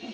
My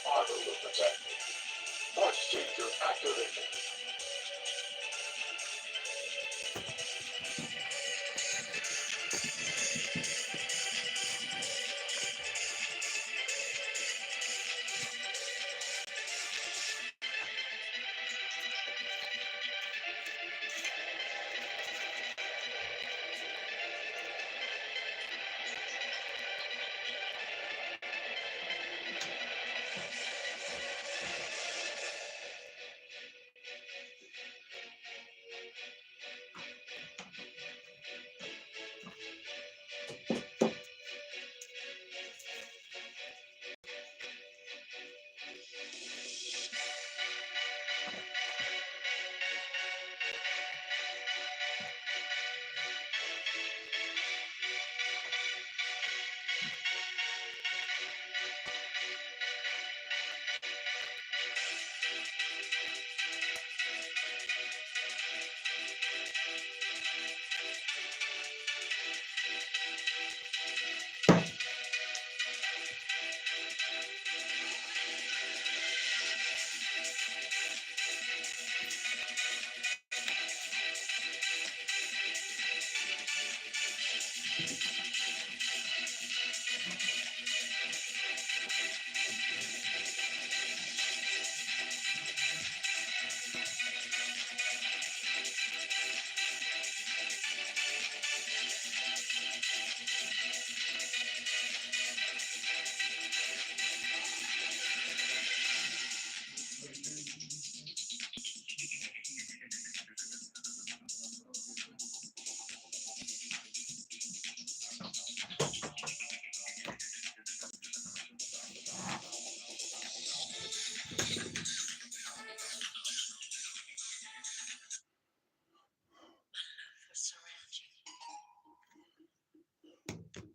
father will protect me. Voice changer activated.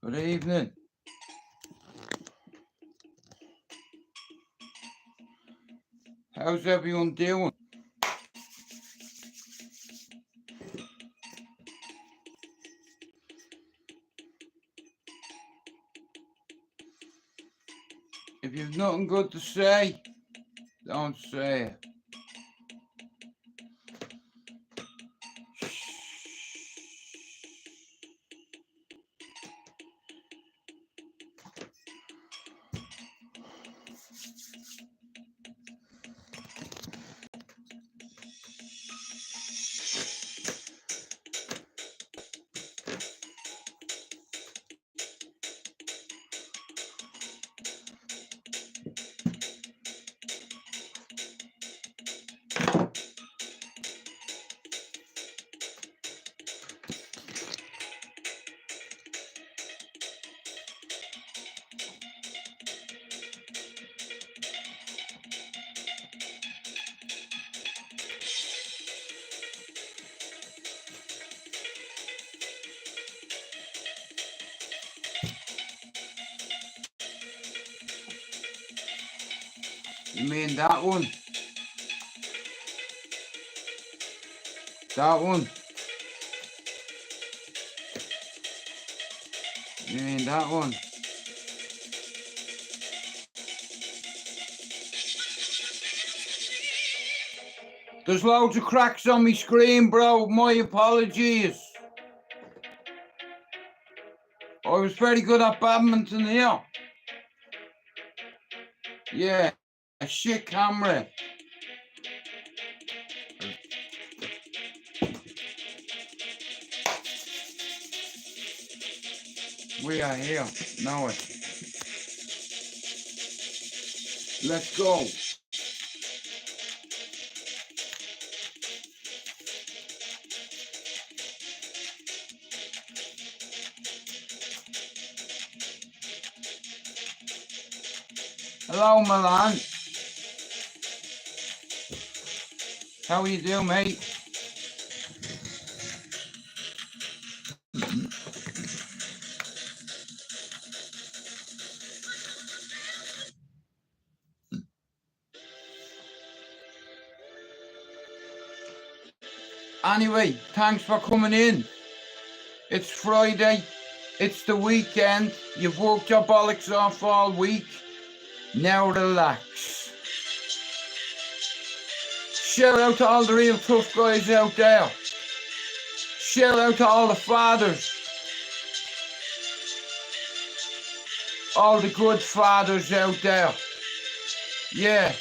Good evening. How's everyone doing? If you've nothing good to say, don't say it. You mean that one? That one? You mean that one? There's loads of cracks on my screen, bro. My apologies. I was very good at badminton here. Yeah, a shit camera. We are here. Now it. Let's go. Hello, Milan. How are you doing, mate? Anyway, thanks for coming in. It's Friday. It's the weekend. You've worked your bollocks off all week. Now relax. Shout out to all the real tough guys out there. Shout out to all the fathers. All the good fathers out there. Yeah.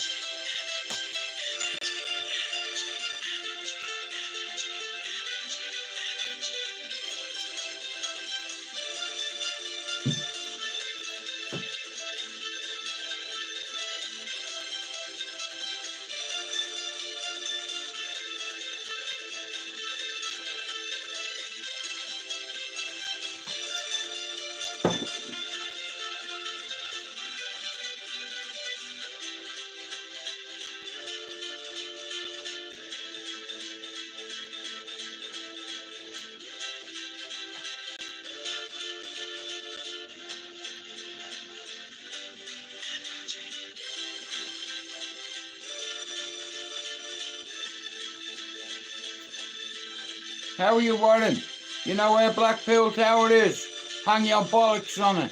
How are you, Warren? You know where Blackpool Tower is? Hang your bollocks on it.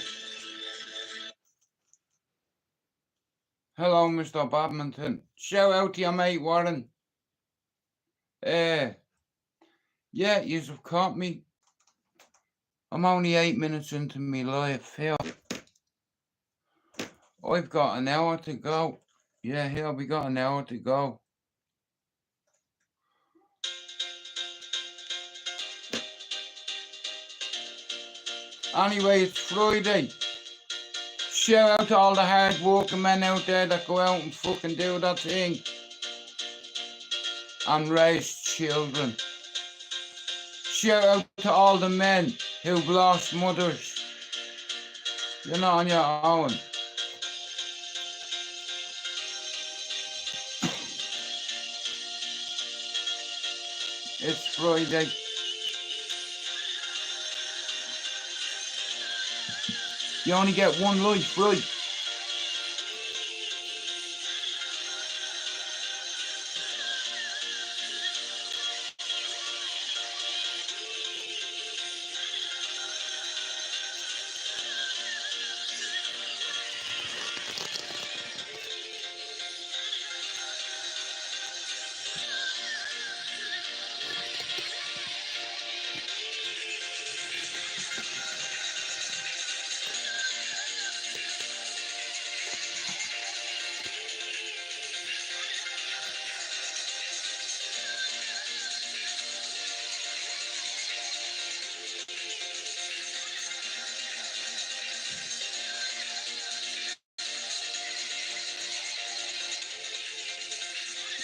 Hello, Mr. Badminton. Shout out to your mate, Warren. Yeah, you've caught me. I'm only 8 minutes into me live here. I've got an hour to go. Yeah, here we got an hour to go. Anyway, it's Friday. Shout out to all the hard working men out there that go out and fucking do that thing. And raise children. Shout out to all the men who've lost mothers. You're not on your own. It's Friday. You only get one life, right?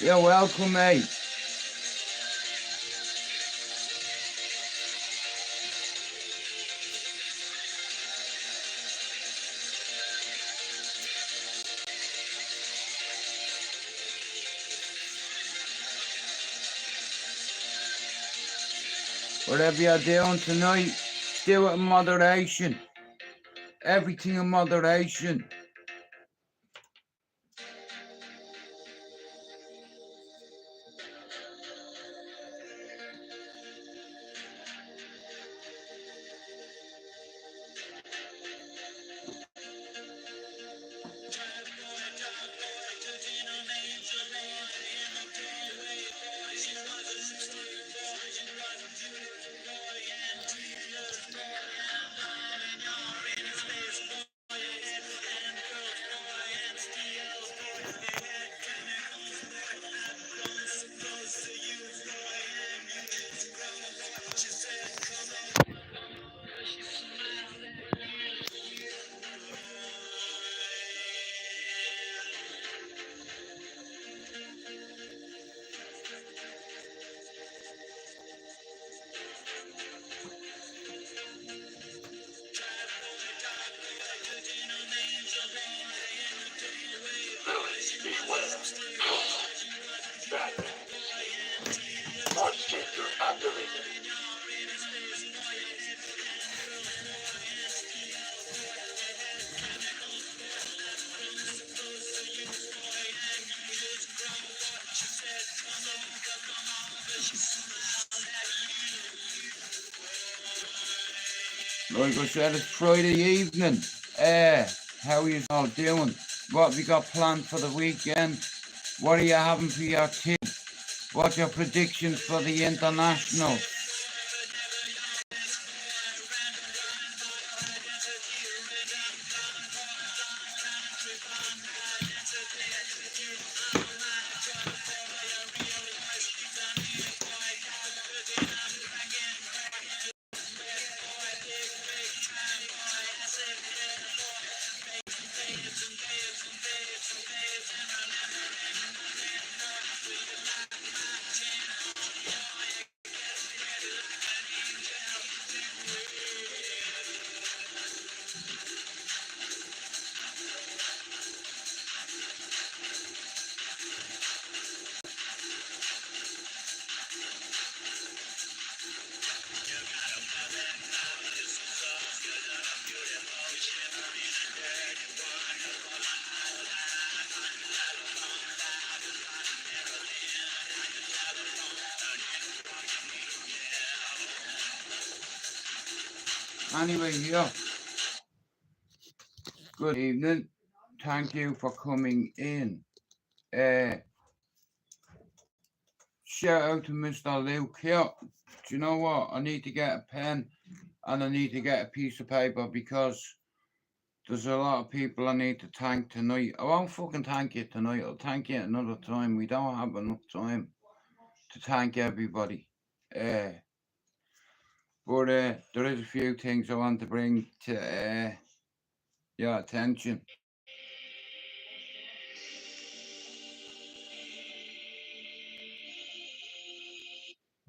You're welcome, mate. Whatever you're doing tonight, do it in moderation. Everything in moderation. Like I said, it's Friday evening. How are you all doing? What have you got planned for the weekend? What are you having for your tea? What's your predictions for the international? Anyway, yeah. Good evening. Thank you for coming in. Shout out to Mr. Luke here. Do you know what? I need to get a pen and I need to get a piece of paper because there's a lot of people I need to thank tonight. I won't fucking thank you tonight. I'll thank you another time. We don't have enough time to thank everybody. But there is a few things I want to bring to your attention.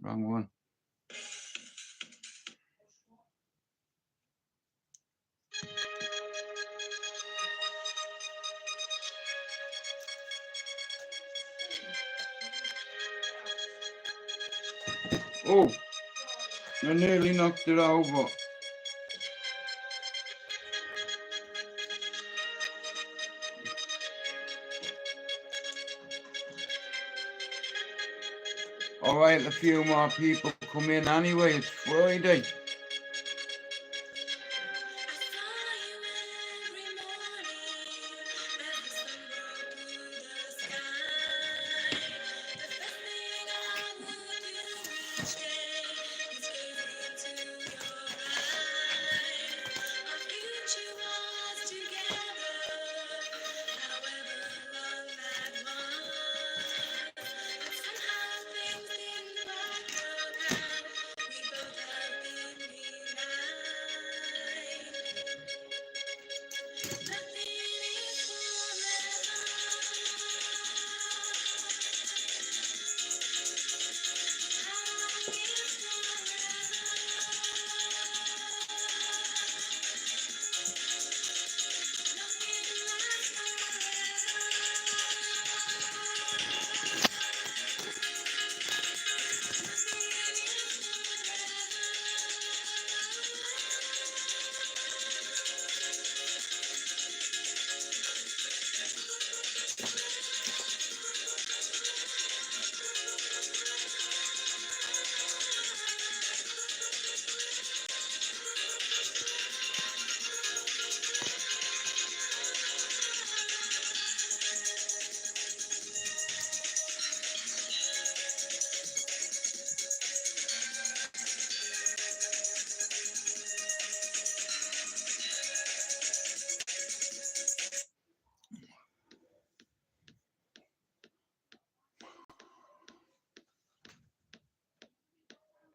Wrong one. Oh, I nearly knocked it over. Alright, a few more people come in anyway. It's Friday.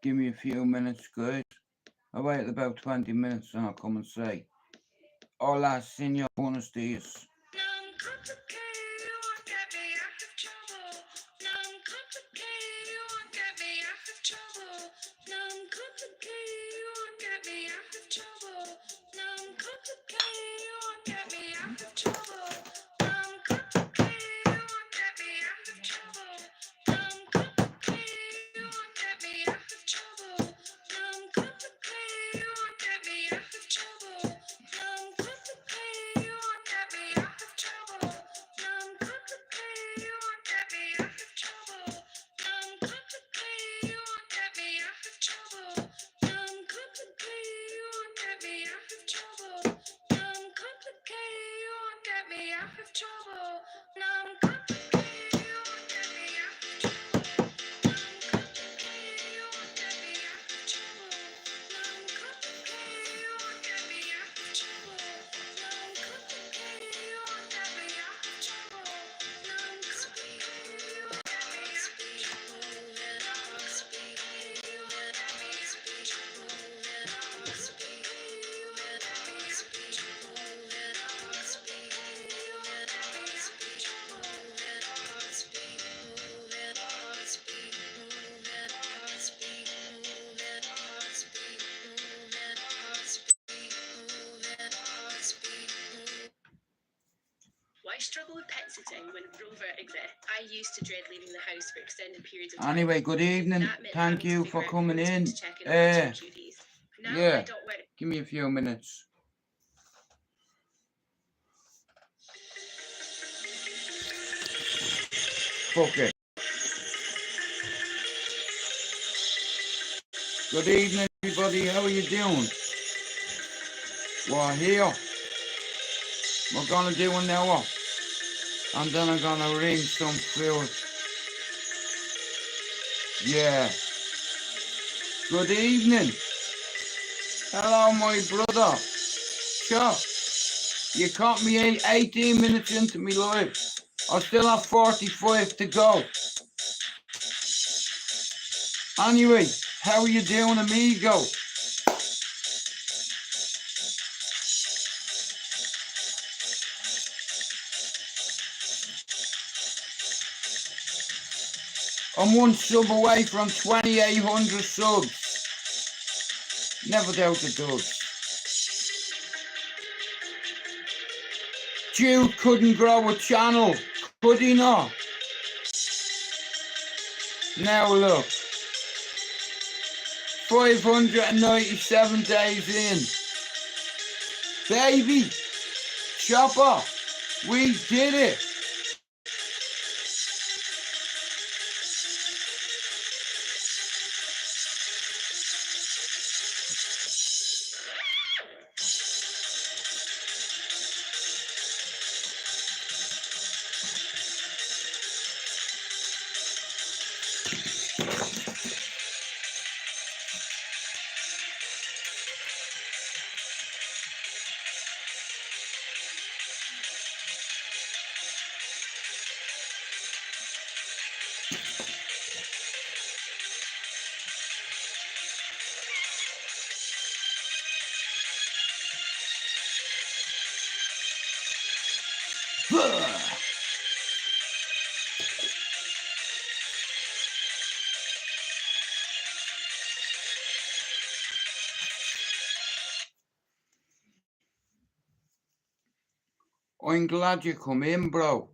Give me a few minutes, guys. I'll wait about 20 minutes and I'll come and say, Hola, senor, buenos dias. I struggle with pet sitting when Rover exists. I used to dread leaving the house for extended periods of time. Anyway, good evening. That meant Thank having to you figure for out coming who's in. to check in on household duties. Now I Yeah, don't work. give me a few minutes. Fuck it. Good evening, everybody. How are you doing? We're here. We're gonna do an hour, and then I'm gonna ring some food. Yeah. Good evening. Hello, my brother. Sure. You caught me 18 minutes into me live. I still have 45 to go. Anyway, how are you doing, amigo? I'm one sub away from 2,800 subs. Never doubt the dubs. Jude couldn't grow a channel, could he not? Now look, 597 days in. Baby, Chopper, we did it. I'm glad you come in, bro.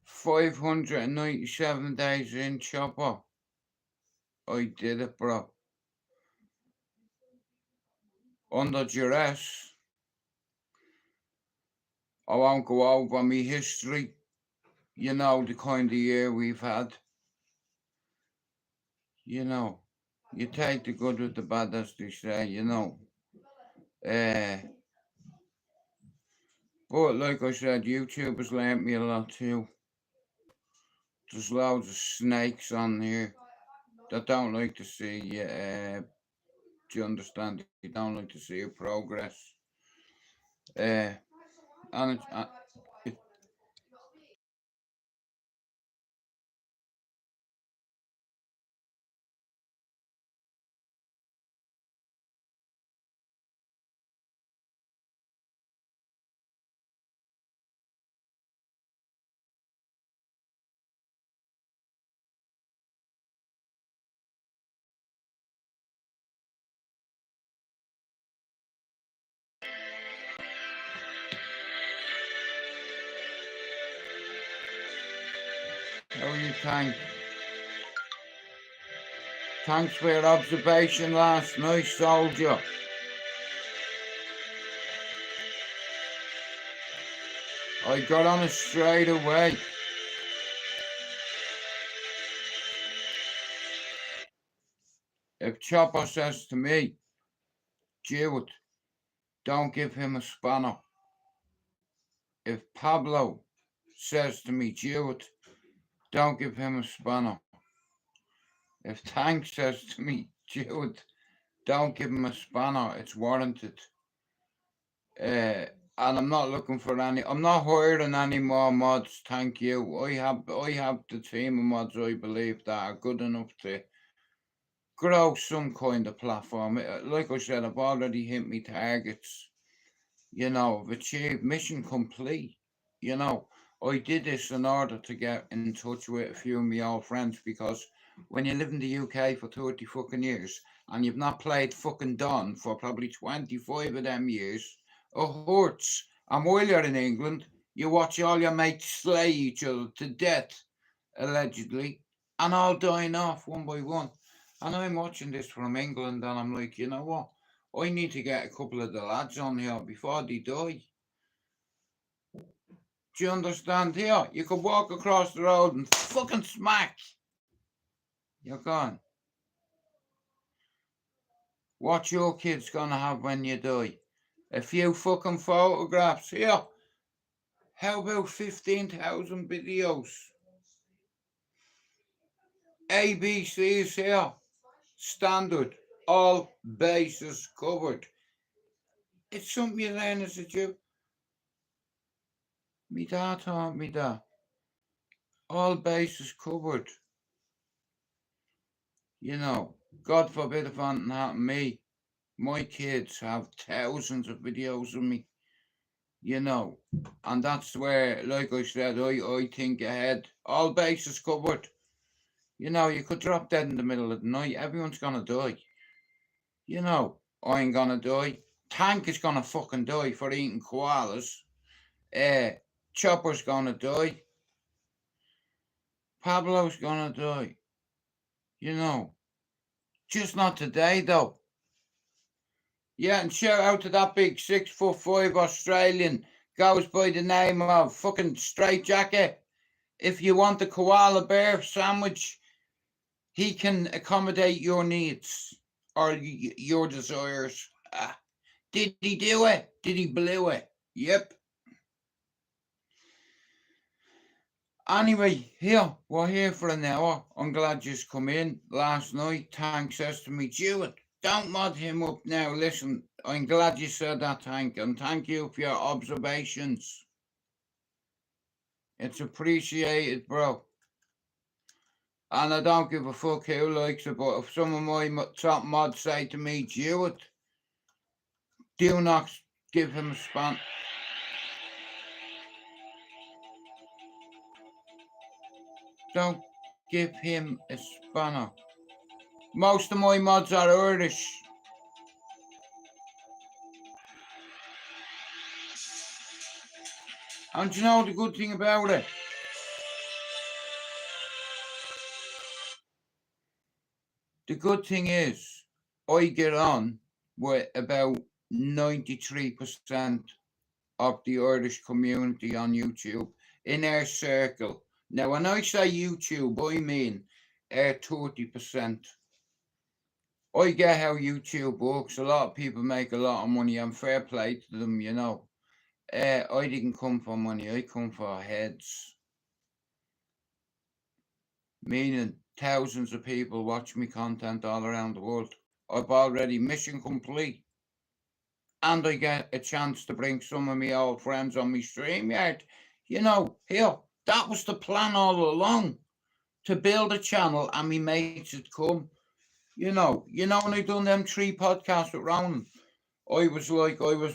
597 days in, Chopper. I did it, bro. Under duress. I won't go over me history. You know the kind of year we've had. You know, you take the good with the bad, as they say, you know. But like I said, YouTube has learnt me a lot too. There's loads of snakes on here that don't like to see you. Do you understand? They don't like to see your progress. And it's, how are you, Tank? Thanks for your observation last night, soldier. I got on it straight away. If Chopper says to me, Jude, don't give him a spanner. If Pablo says to me, Jude, don't give him a spanner. If Tank says to me, Jude, don't give him a spanner, it's warranted. And I'm not looking for any, I'm not hiring any more mods, thank you. I have the team of mods I believe that are good enough to grow some kind of platform. Like I said, I've already hit my targets. You know, I've achieved mission complete. You know, I did this in order to get in touch with a few of my old friends, because when you live in the UK for 30 fucking years and you've not played fucking Dawn for probably 25 of them years, it hurts. And while you're in England, you watch all your mates slay each other to death, allegedly, and all dying off one by one. And I'm watching this from England, and I'm like, you know what? I need to get a couple of the lads on here before they die. Do you understand? Here, you could walk across the road and fucking smack. You're gone. What your kid's gonna have when you die? A few fucking photographs. Here, how about 15,000 videos? ABC's here. Standard. All bases covered. It's something you learn as a Jew. Me dad taught me that. All bases covered. You know, God forbid if anything happened to me. My kids have thousands of videos of me. You know, and that's where, like I said, I think ahead. All bases covered. You know, you could drop dead in the middle of the night. Everyone's gonna die. You know, I ain't gonna die. Tank is gonna fucking die for eating koalas. Chopper's gonna die. Pablo's gonna die. You know, just not today though. Yeah, and shout out to that big 6'5" Australian. Goes by the name of fucking Straight Jacket. If you want the koala bear sandwich, he can accommodate your needs or your desires. Did he do it? Did he blew it? Yep. Anyway, here, we're here for an hour. I'm glad you've come in. Last night, Tank says to me, Jewett, don't mod him up now. Listen, I'm glad you said that, Tank, and thank you for your observations. It's appreciated, bro. And I don't give a fuck who likes it, but if some of my top mods say to me, Jewett, do not give him a span. Don't give him a spanner. Most of my mods are Irish. And you know the good thing about it? The good thing is, I get on with about 93% of the Irish community on YouTube in our circle. Now, when I say YouTube, I mean 30%. I get how YouTube works. A lot of people make a lot of money, and fair play to them, you know. I didn't come for money, I come for heads. Meaning thousands of people watch me content all around the world. I've already mission complete. And I get a chance to bring some of my old friends on my StreamYard. You know, here, that was the plan all along. To build a channel and me mates would come. You know, when I done them 3 podcasts with Ronan, I was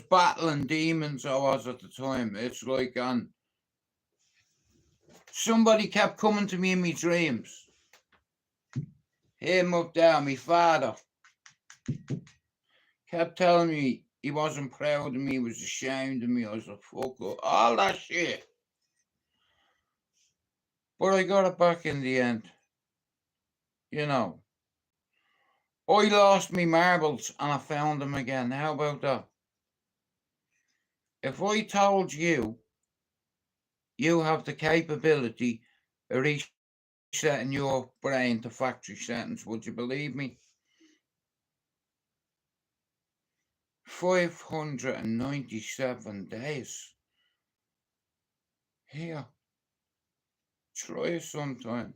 battling demons, I was at the time. It's like, and somebody kept coming to me in my dreams. Him up there, my father, kept telling me he wasn't proud of me, he was ashamed of me, I was a fucker, all that shit. But I got it back in the end. You know, I lost me marbles and I found them again. How about that? If I told you, you have the capability of resetting your brain to factory settings, would you believe me? 597 days. Here, try it sometime.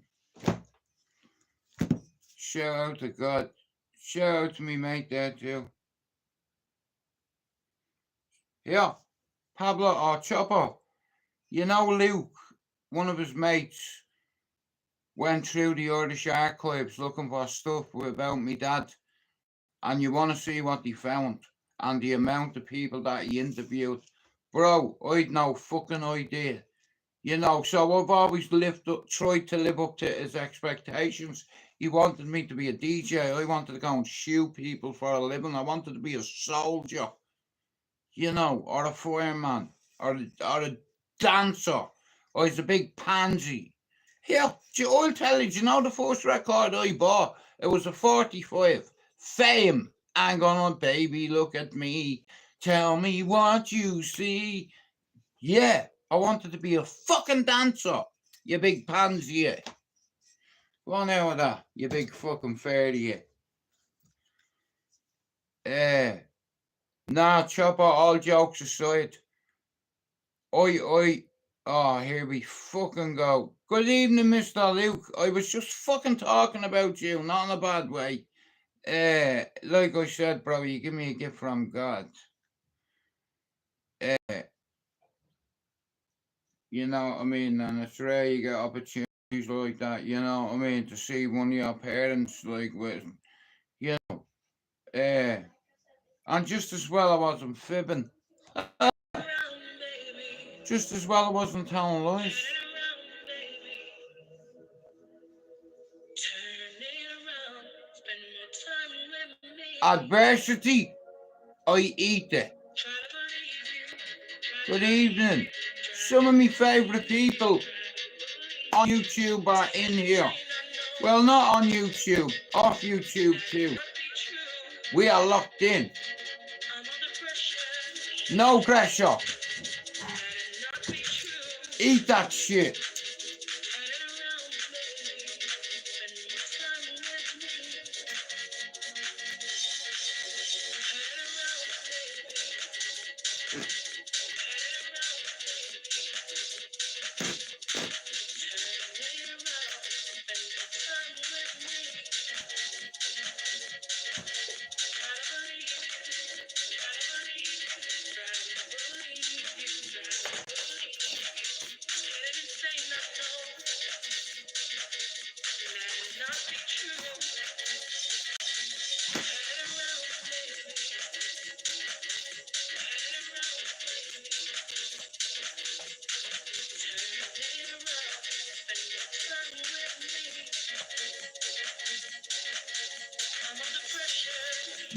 Shout out to God. Shout out to me mate there too. Yeah, Pablo or Chopper. You know Luke, one of his mates, went through the Irish archives looking for stuff about me dad. And you want to see what he found and the amount of people that he interviewed. Bro, I'd no fucking idea. You know, so I've always tried to live up to his expectations. He wanted me to be a DJ. I wanted to go and shoot people for a living. I wanted to be a soldier, you know, or a fireman or a dancer. I was a big pansy. Here, I'll tell you, do you know the first record I bought? It was a 45. Fame. Hang on, baby, look at me. Tell me what you see. Yeah, I wanted to be a fucking dancer, you big pansy. Go on out with that, you big fucking fairy. Nah, Chopper, all jokes aside. Oh, here we fucking go. Good evening, Mr. Luke. I was just fucking talking about you, not in a bad way. Like I said, bro, you give me a gift from God. You know what I mean? And it's rare you get opportunities like that, you know what I mean? To see one of your parents, like, with, you know, and just as well I wasn't fibbing. Just as well I wasn't telling lies. Adversity, I eat it. Good evening. Some of my favourite people on YouTube are in here. Well, not on YouTube, off YouTube too. We are locked in. No pressure. Eat that shit.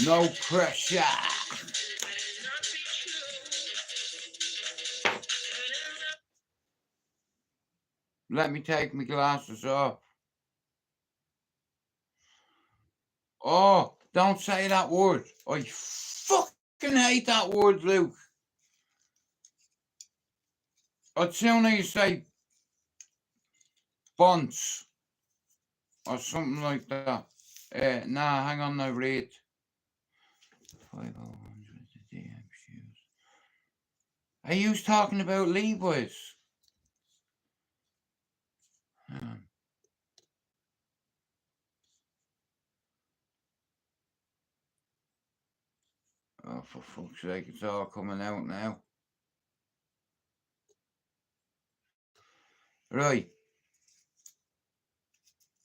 No pressure. Let me take my glasses off. Oh, don't say that word. I fucking hate that word, Luke. I'd sooner you say bunce or something like that. Nah, hang on, I read. 500 DM shoes. Are you talking about Levi's? Oh, for fuck's sake, it's all coming out now. Right.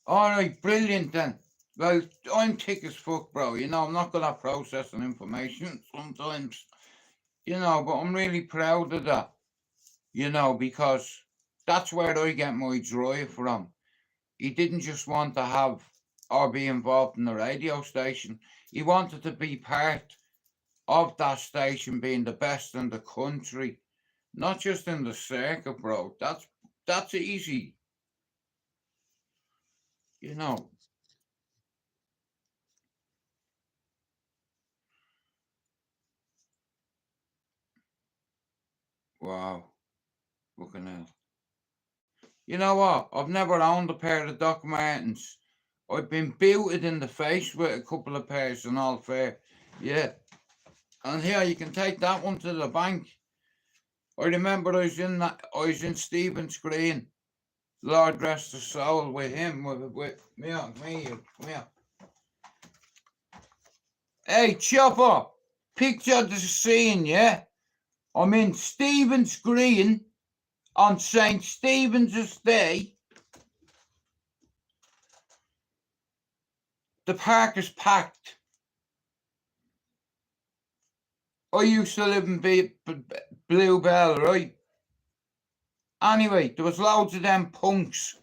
Alright, brilliant then. Well, I'm thick as fuck, bro. You know, I'm not good at processing information sometimes. You know, but I'm really proud of that. You know, because that's where I get my drive from. He didn't just want to have or be involved in the radio station. He wanted to be part of that station being the best in the country. Not just in the circuit, bro. That's easy. You know. Wow. Fucking hell. You know what? I've never owned a pair of Doc Martens. I've been booted in the face with a couple of pairs and all fair. Yeah. And here, you can take that one to the bank. I remember I was in Stephen's Green. Lord rest his soul, with him, with me. Hey, Chopper, picture the scene, yeah? I'm in Stephen's Green on St. Stephen's Day. The park is packed. I used to live in Bluebell, right? Anyway, there was loads of them punks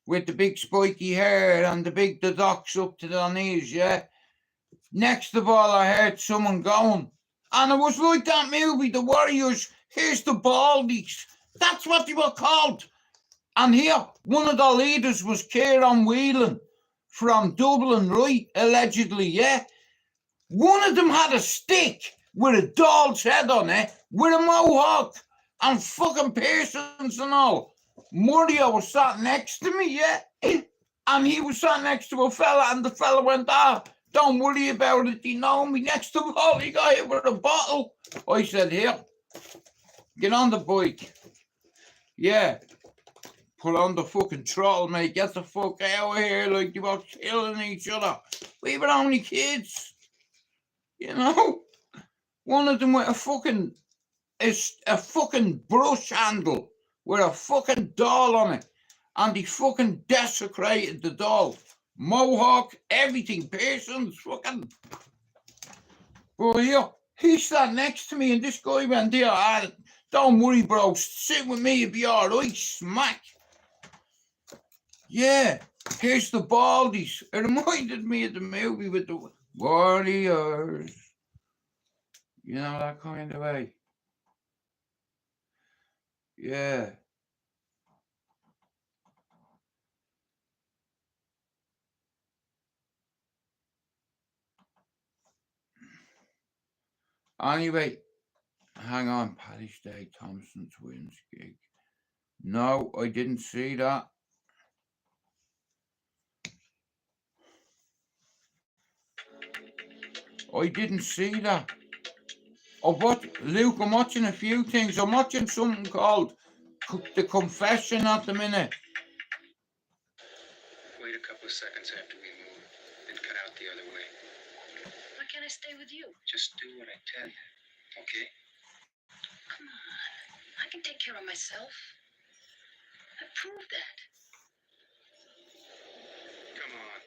with the big spiky hair and the docks up to their knees, yeah? Next of all, I heard someone going, and it was like that movie, The Warriors, Here's the Baldies. That's what they were called. And here, one of the leaders was Kieran Whelan from Dublin, right? Allegedly, yeah? One of them had a stick with a doll's head on it, with a mohawk and fucking piercings and all. Mario was sat next to me, yeah? And he was sat next to a fella, and the fella went, don't worry about it, they know me. Next of all, he got hit with a bottle. I said, here, get on the bike. Yeah. Put on the fucking throttle, mate. Get the fuck out of here, like, you were killing each other. We were only kids. You know? One of them with a fucking brush handle with a fucking doll on it. And he fucking desecrated the doll. Mohawk, everything, piercings, fucking. But yeah, he sat next to me and this guy went there, don't worry, bro, sit with me, it'll be alright, smack. Yeah, here's the Baldies. It reminded me of the movie with the Warriors. You know, that kind of way. Yeah. Anyway, hang on, Paddy Day Thompson Twins gig. No, I didn't see that. I didn't see that. Oh, what? Luke, I'm watching a few things. I'm watching something called The Confession at the minute. Wait a couple of seconds after we move, then cut out the other way. Why can't I stay with you? Just do what I tell you, okay? Come on. I can take care of myself. I proved that. Come on.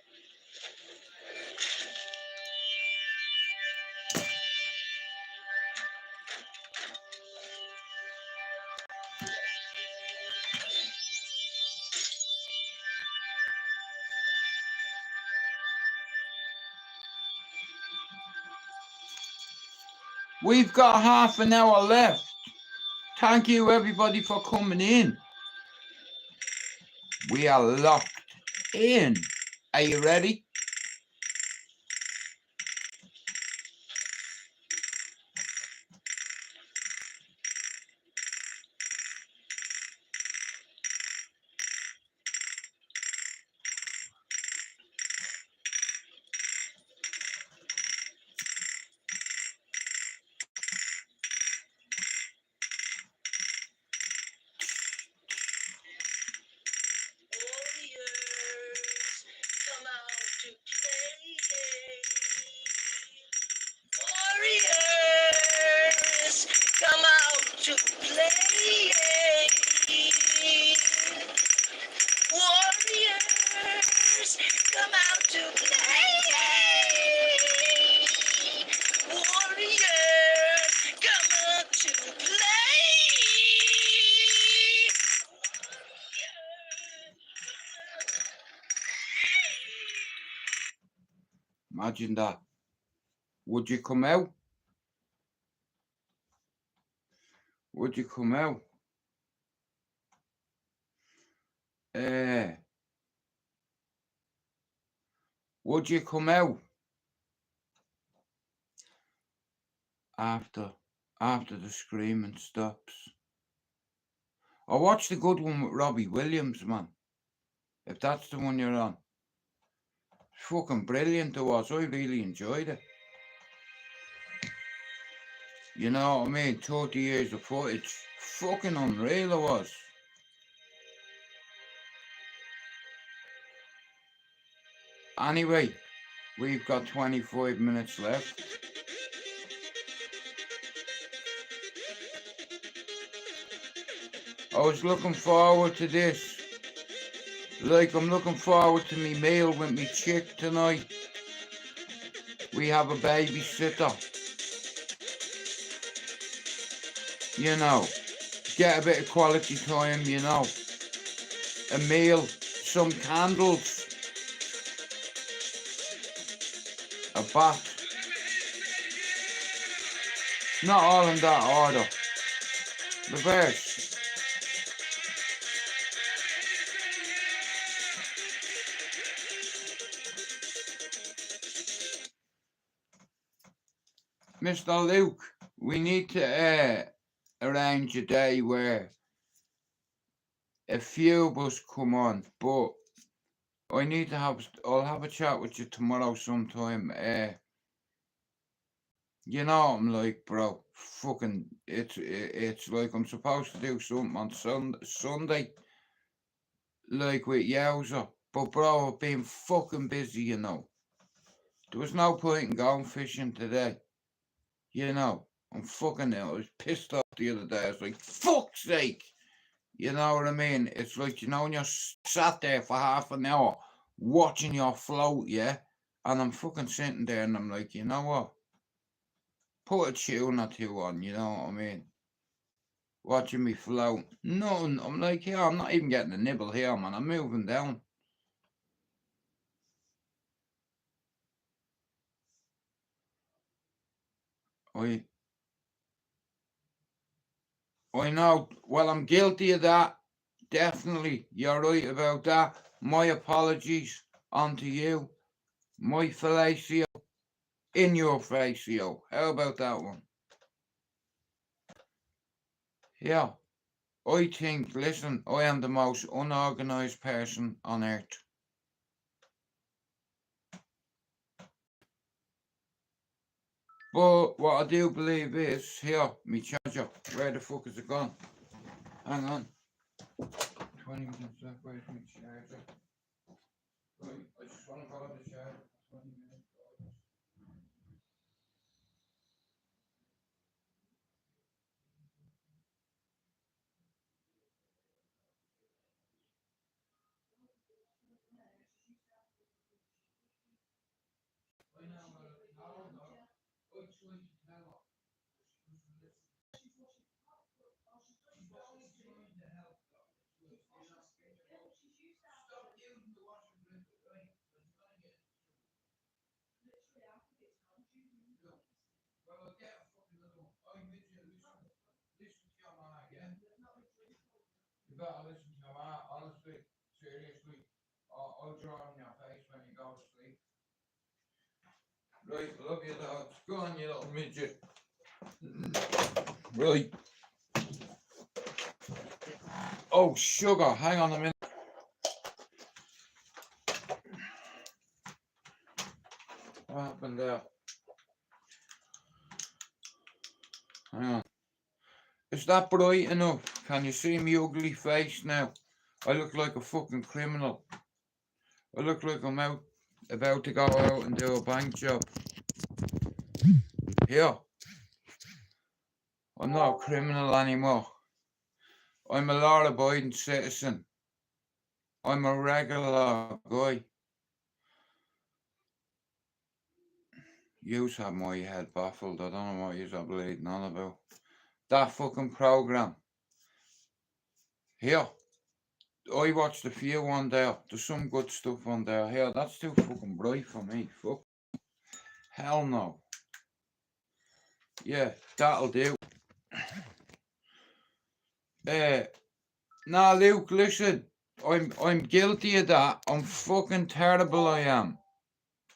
We've got half an hour left. Thank you, everybody, for coming in. We are locked in. Are you ready? Imagine that. Would you come out? Would you come out? Would you come out after the screaming stops? Or watch the good one with Robbie Williams, man. If that's the one you're on. It's fucking brilliant it was. I really enjoyed it. You know what I mean? 30 years of footage. Fucking unreal it was. Anyway, we've got 25 minutes left. I was looking forward to this. Like, I'm looking forward to me meal with me chick tonight. We have a babysitter. You know, get a bit of quality time, you know. A meal, some candles. A bath. Not all in that order. Reverse. Mr. Luke, we need to arrange a day where a few of us come on, but I'll have a chat with you tomorrow sometime. You know what I'm like, bro. Fucking, it's like I'm supposed to do something on Sunday, like with Yowza. But bro, I've been fucking busy, you know. There was no point in going fishing today. You know, I was pissed off the other day. I was like, fuck's sake. You know what I mean? It's like, you know, when you're sat there for half an hour watching your float, yeah? And I'm fucking sitting there and I'm like, you know what? Put a tune or two on, you know what I mean? Watching me float. Nothing. I'm like, yeah, I'm not even getting a nibble here, man. I'm moving down. I know. Well, I'm guilty of that. Definitely. You're right about that. My apologies onto you. My fellatio in your facio. How about that one? Yeah. I think, listen, I am the most unorganized person on earth. But what I do believe is, here, me charger. Where the fuck is it gone? Hang on. 20 minutes left, where's my charger? Right, I just want to go to the charger. 20 minutes. You better listen to him, honestly, seriously. I'll draw on your face when you go to sleep. Right, love you, dogs. Go on, you little midget. Right. Oh, sugar, hang on a minute. What happened there? Hang on. Is that bright enough? Can you see me ugly face now? I look like a fucking criminal. I look like I'm about to go out and do a bank job. Here. I'm not a criminal anymore. I'm a law-abiding citizen. I'm a regular guy. Yous have my head baffled. I don't know what yous are bleeding on about. That fucking program. Here. I watched a few on there. There's some good stuff on there. Here, that's too fucking bright for me. Fuck. Hell no. Yeah, that'll do. Nah, Luke, listen. I'm guilty of that. I'm fucking terrible, I am.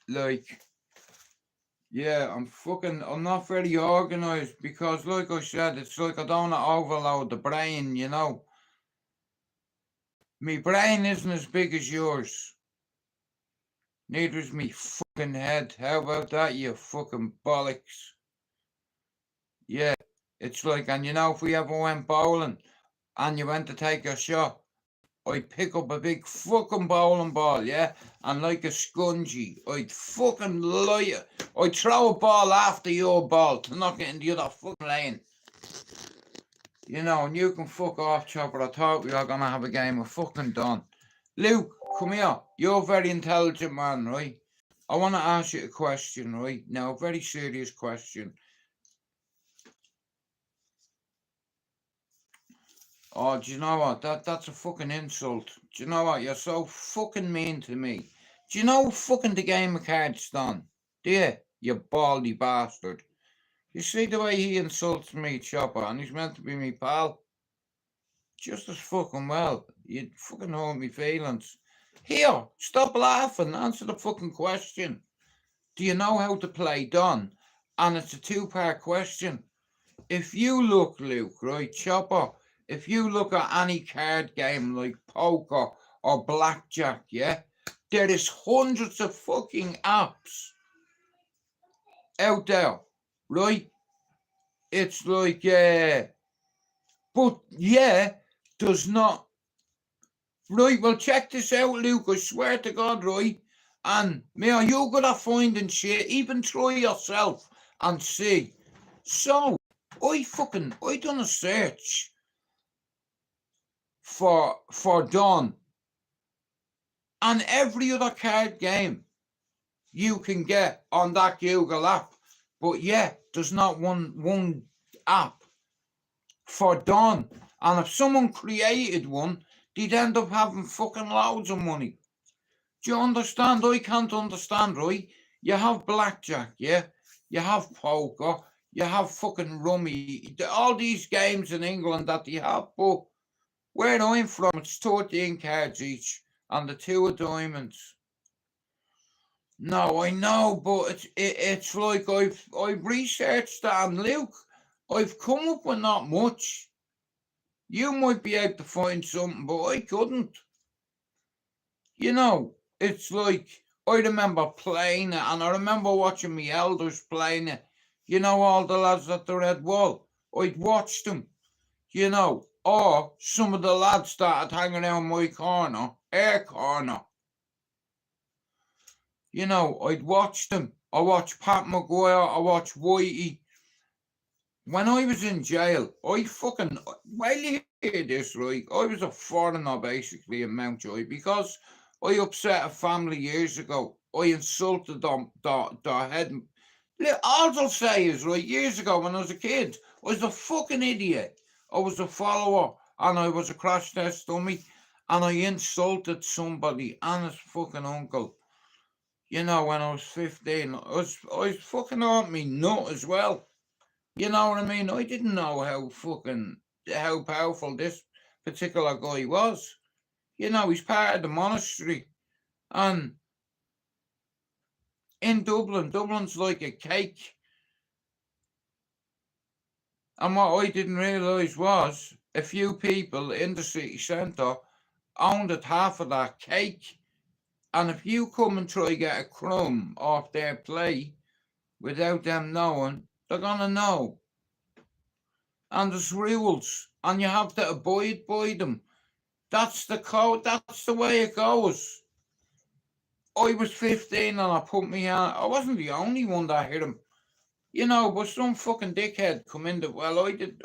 Like, yeah, I'm not very organized because, like I said, it's like I don't want to overload the brain, you know. Me brain isn't as big as yours. Neither is me fucking head. How about that, you fucking bollocks? Yeah, it's like, and you know, if we ever went bowling and you went to take a shot, I'd pick up a big fucking bowling ball, yeah? And like a scungy, I'd fucking light it. I'd throw a ball after your ball to knock it in the other fucking lane. You know, and you can fuck off, Chopper. I thought we were gonna have a game of fucking done. Luke, come here. You're a very intelligent man, right? I want to ask you a question, right? Now, a very serious question. Oh, do you know what? That's a fucking insult. Do you know what? You're so fucking mean to me. Do you know fucking the game of cards done? Do you? You baldy bastard. You see the way he insults me, Chopper, and he's meant to be me pal. Just as fucking well. You'd fucking hurt me feelings. Here, stop laughing. Answer the fucking question. Do you know how to play Don? And it's a two-part question. If you look, Luke, right, Chopper, if you look at any card game like poker or blackjack, yeah, there is hundreds of fucking apps out there, right? It's like, but yeah, does not. Right, well, check this out, Luke. I swear to God, right? And me, are you good at finding shit? Even try yourself and see. So, I done a search for Dawn and every other card game you can get on that Google app. But yeah, there's not one app for Dawn. And if someone created one, they'd end up having fucking loads of money. Do you understand? I can't understand, right? You have blackjack, yeah? You have poker, you have fucking rummy, all these games in England that they have, but where I'm from, it's 13 cards each, and the two are diamonds. No, I know, but it's like I've researched that, and Luke, I've come up with not much. You might be able to find something, but I couldn't. You know, it's like I remember playing it, and I remember watching my elders playing it. You know, all the lads at the Red Wall. I'd watch them, you know, or some of the lads started hanging around my corner, air corner. You know, I'd watch them. I watched Pat Maguire, I watched Whitey. When I was in jail, well, you hear this, right? I was a foreigner basically in Mountjoy because I upset a family years ago. I insulted them, their head. All I'll say is, right, years ago when I was a kid, I was a fucking idiot. I was a follower and I was a crash test dummy and I insulted somebody and his fucking uncle. You know, when I was 15, I was fucking on me nut as well. You know what I mean? I didn't know how powerful this particular guy was. You know, he's part of the monastery. And in Dublin, Dublin's like a cake. And what I didn't realise was a few people in the city centre owned half of that cake. And if you come and try to get a crumb off their plate without them knowing, they're gonna know. And there's rules, and you have to abide by them. That's the code. That's the way it goes. I was 15 and I put me on. I wasn't the only one that hit him, you know. But some fucking dickhead come in. Well, I did.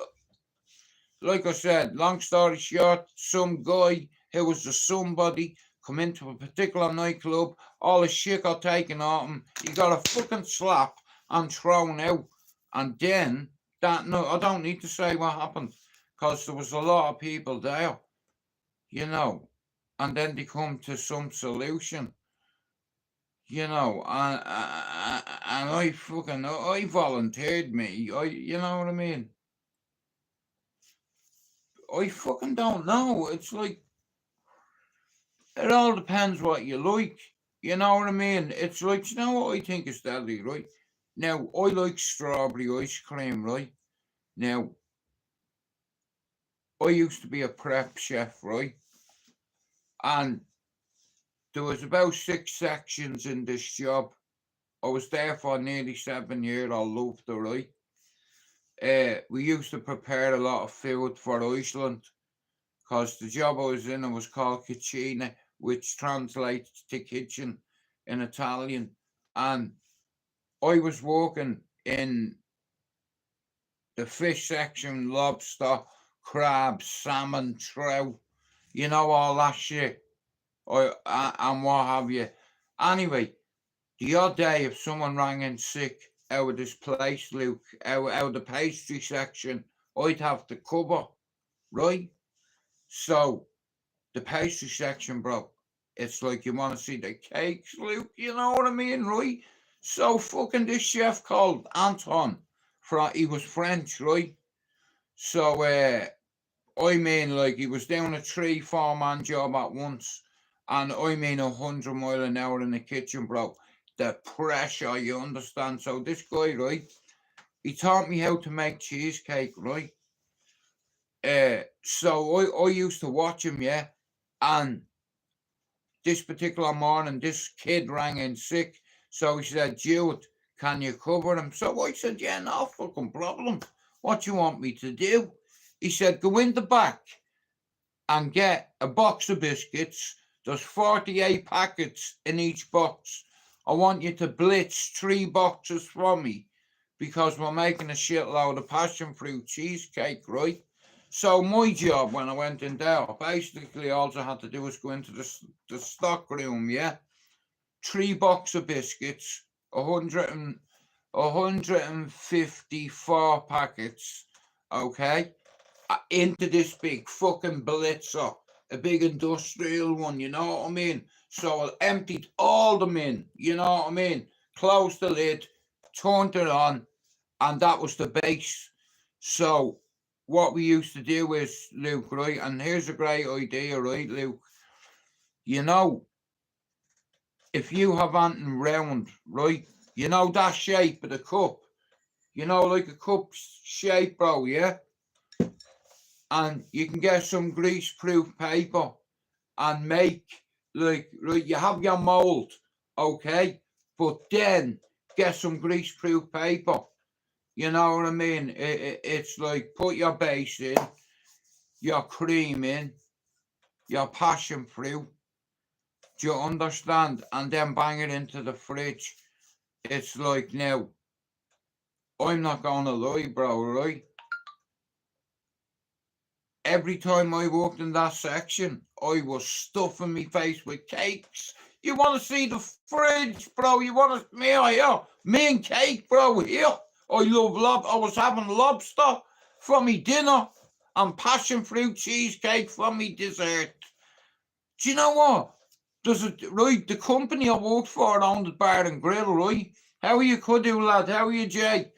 Like I said, long story short, some guy who was a somebody come into a particular nightclub. All his shit got taken off him. He got a fucking slap and thrown out. And then that no, I don't need to say what happened because there was a lot of people there, you know. And then they come to some solution, you know. And I volunteered me. You know what I mean. I fucking don't know. It's like it all depends what you like. You know what I mean? It's like, you know what I think is deadly, right? Now, I like strawberry ice cream, right? Now, I used to be a prep chef, right? And there was about 6 sections in this job. I was there for nearly 7 years. I loved it, right? We used to prepare a lot of food for Iceland because the job I was in it was called cucina, which translates to kitchen in Italian. And I was working in the fish section, lobster, crabs, salmon, trout, you know, all that shit. And what have you. Anyway, the odd day if someone rang in sick out of this place, Luke, out of the pastry section, I'd have to cover, right? So the pastry section, bro, it's like you want to see the cakes, Luke, you know what I mean, right? So fucking this chef called Anton he was French, right? So, I mean, like, he was doing a 3-4 man job at once, and I mean 100 mile an hour in the kitchen, bro. The pressure, you understand? So this guy, right? He taught me how to make cheesecake, right? So I used to watch him, yeah. And this particular morning, this kid rang in sick. So he said, Jude, can you cover him? So I said, yeah, no fucking problem. What you want me to do? He said, go in the back and get a box of biscuits. There's 48 packets in each box. I want you to blitz 3 boxes for me because we're making a shitload of passion fruit cheesecake, right? So my job when I went in there, basically all I had to do was go into the stock room, yeah? 3 boxes of biscuits, 154 packets, okay? Into this big fucking blitzer, a big industrial one, you know what I mean? So I emptied all them in, you know what I mean? Closed the lid, turned it on, and that was the base. So what we used to do is, Luke, right, and here's a great idea, right, Luke? You know, if you have anything round, right, you know that shape of the cup, you know, like a cup shape, bro, yeah? And you can get some grease-proof paper and make, like, right, you have your mold, okay? But then get some grease-proof paper. You know what I mean? It's like put your base in, your cream in, your passion fruit. Do you understand? And then bang it into the fridge. It's like now, I'm not gonna lie, bro, right? Every time I walked in that section, I was stuffing my face with cakes. You want to see the fridge, bro? You want to me here? Me and cake, bro, here. I love I was having lobster for me dinner and passion fruit cheesecake for me dessert. Do you know what? Right, the company I worked for owned the bar and grill, right? How are you, Kudu, lad? How are you, Jay?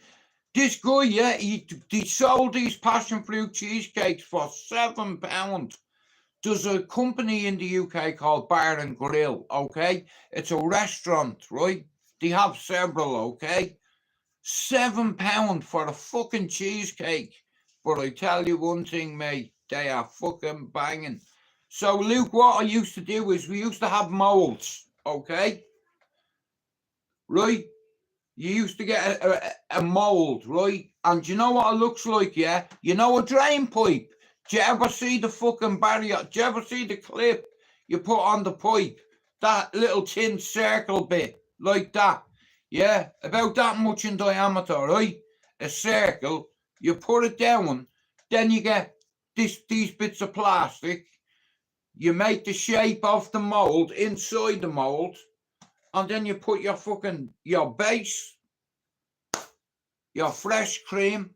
This guy, yeah, he sold these passion fruit cheesecakes for £7. There's a company in the UK called Bar and Grill, okay? It's a restaurant, right? They have several, okay? £7 for a fucking cheesecake. But I tell you one thing, mate, they are fucking banging. So, Luke, what I used to do is we used to have molds, okay? Right? You used to get a mold, right? And do you know what it looks like, yeah? You know a drain pipe? Do you ever see the fucking barrier? Do you ever see the clip you put on the pipe? That little tin circle bit, like that. Yeah, about that much in diameter, right? A circle. You put it down, then you get these bits of plastic. You make the shape of the mold inside the mold, and then you put your base, your fresh cream,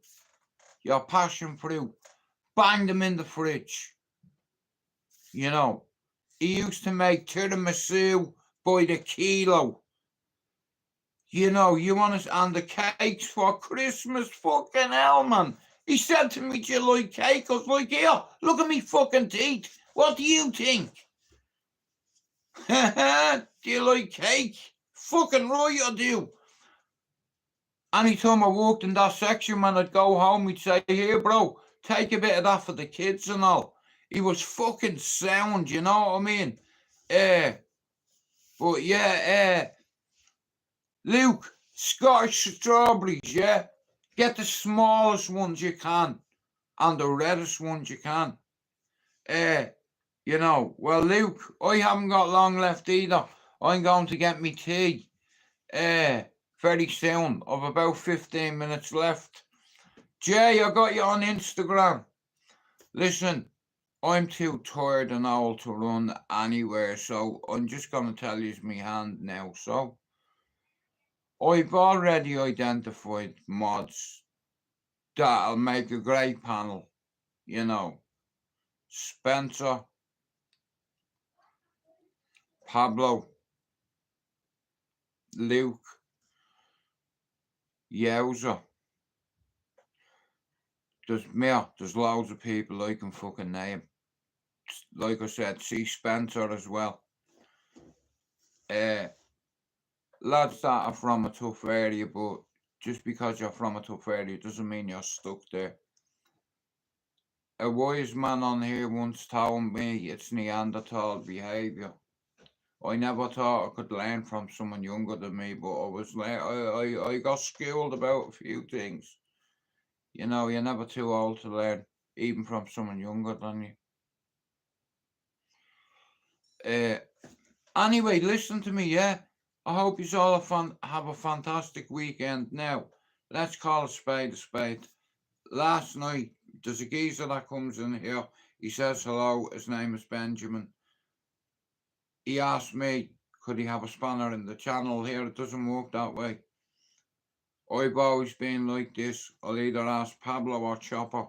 your passion fruit, bang them in the fridge. You know, he used to make tiramisu by the kilo. You know, you want to, and the cakes for Christmas, fucking hell, man. He said to me, do you like cake? I was like, here, look at me fucking teeth. What do you think? Do you like cake? Fucking right, I do. Anytime I walked in that section, man, I'd go home, he'd say, here, bro, take a bit of that for the kids and all. He was fucking sound, you know what I mean? But yeah, Luke, Scottish strawberries, yeah? Get the smallest ones you can and the reddest ones you can. You know, well, Luke, I haven't got long left either. I'm going to get me tea. Very soon. I've about 15 minutes left. Jay, I got you on Instagram. Listen, I'm too tired and old to run anywhere, so I'm just going to tell you my hand now. So, I've already identified mods that'll make a great panel. You know, Spencer, Pablo, Luke, Yowza, there's loads of people I can fucking name. Like I said, see Spencer as well. Lads that are from a tough area, but just because you're from a tough area doesn't mean you're stuck there. A wise man on here once told me it's Neanderthal behaviour. I never thought I could learn from someone younger than me, but I got schooled about a few things. You know, you're never too old to learn, even from someone younger than you. Anyway, listen to me, yeah? I hope you all have a fantastic weekend. Now, let's call a spade a spade. Last night, there's a geezer that comes in here. He says hello. His name is Benjamin. He asked me, could he have a spanner in the channel here? It doesn't work that way. I've always been like this. I'll either ask Pablo or Chopper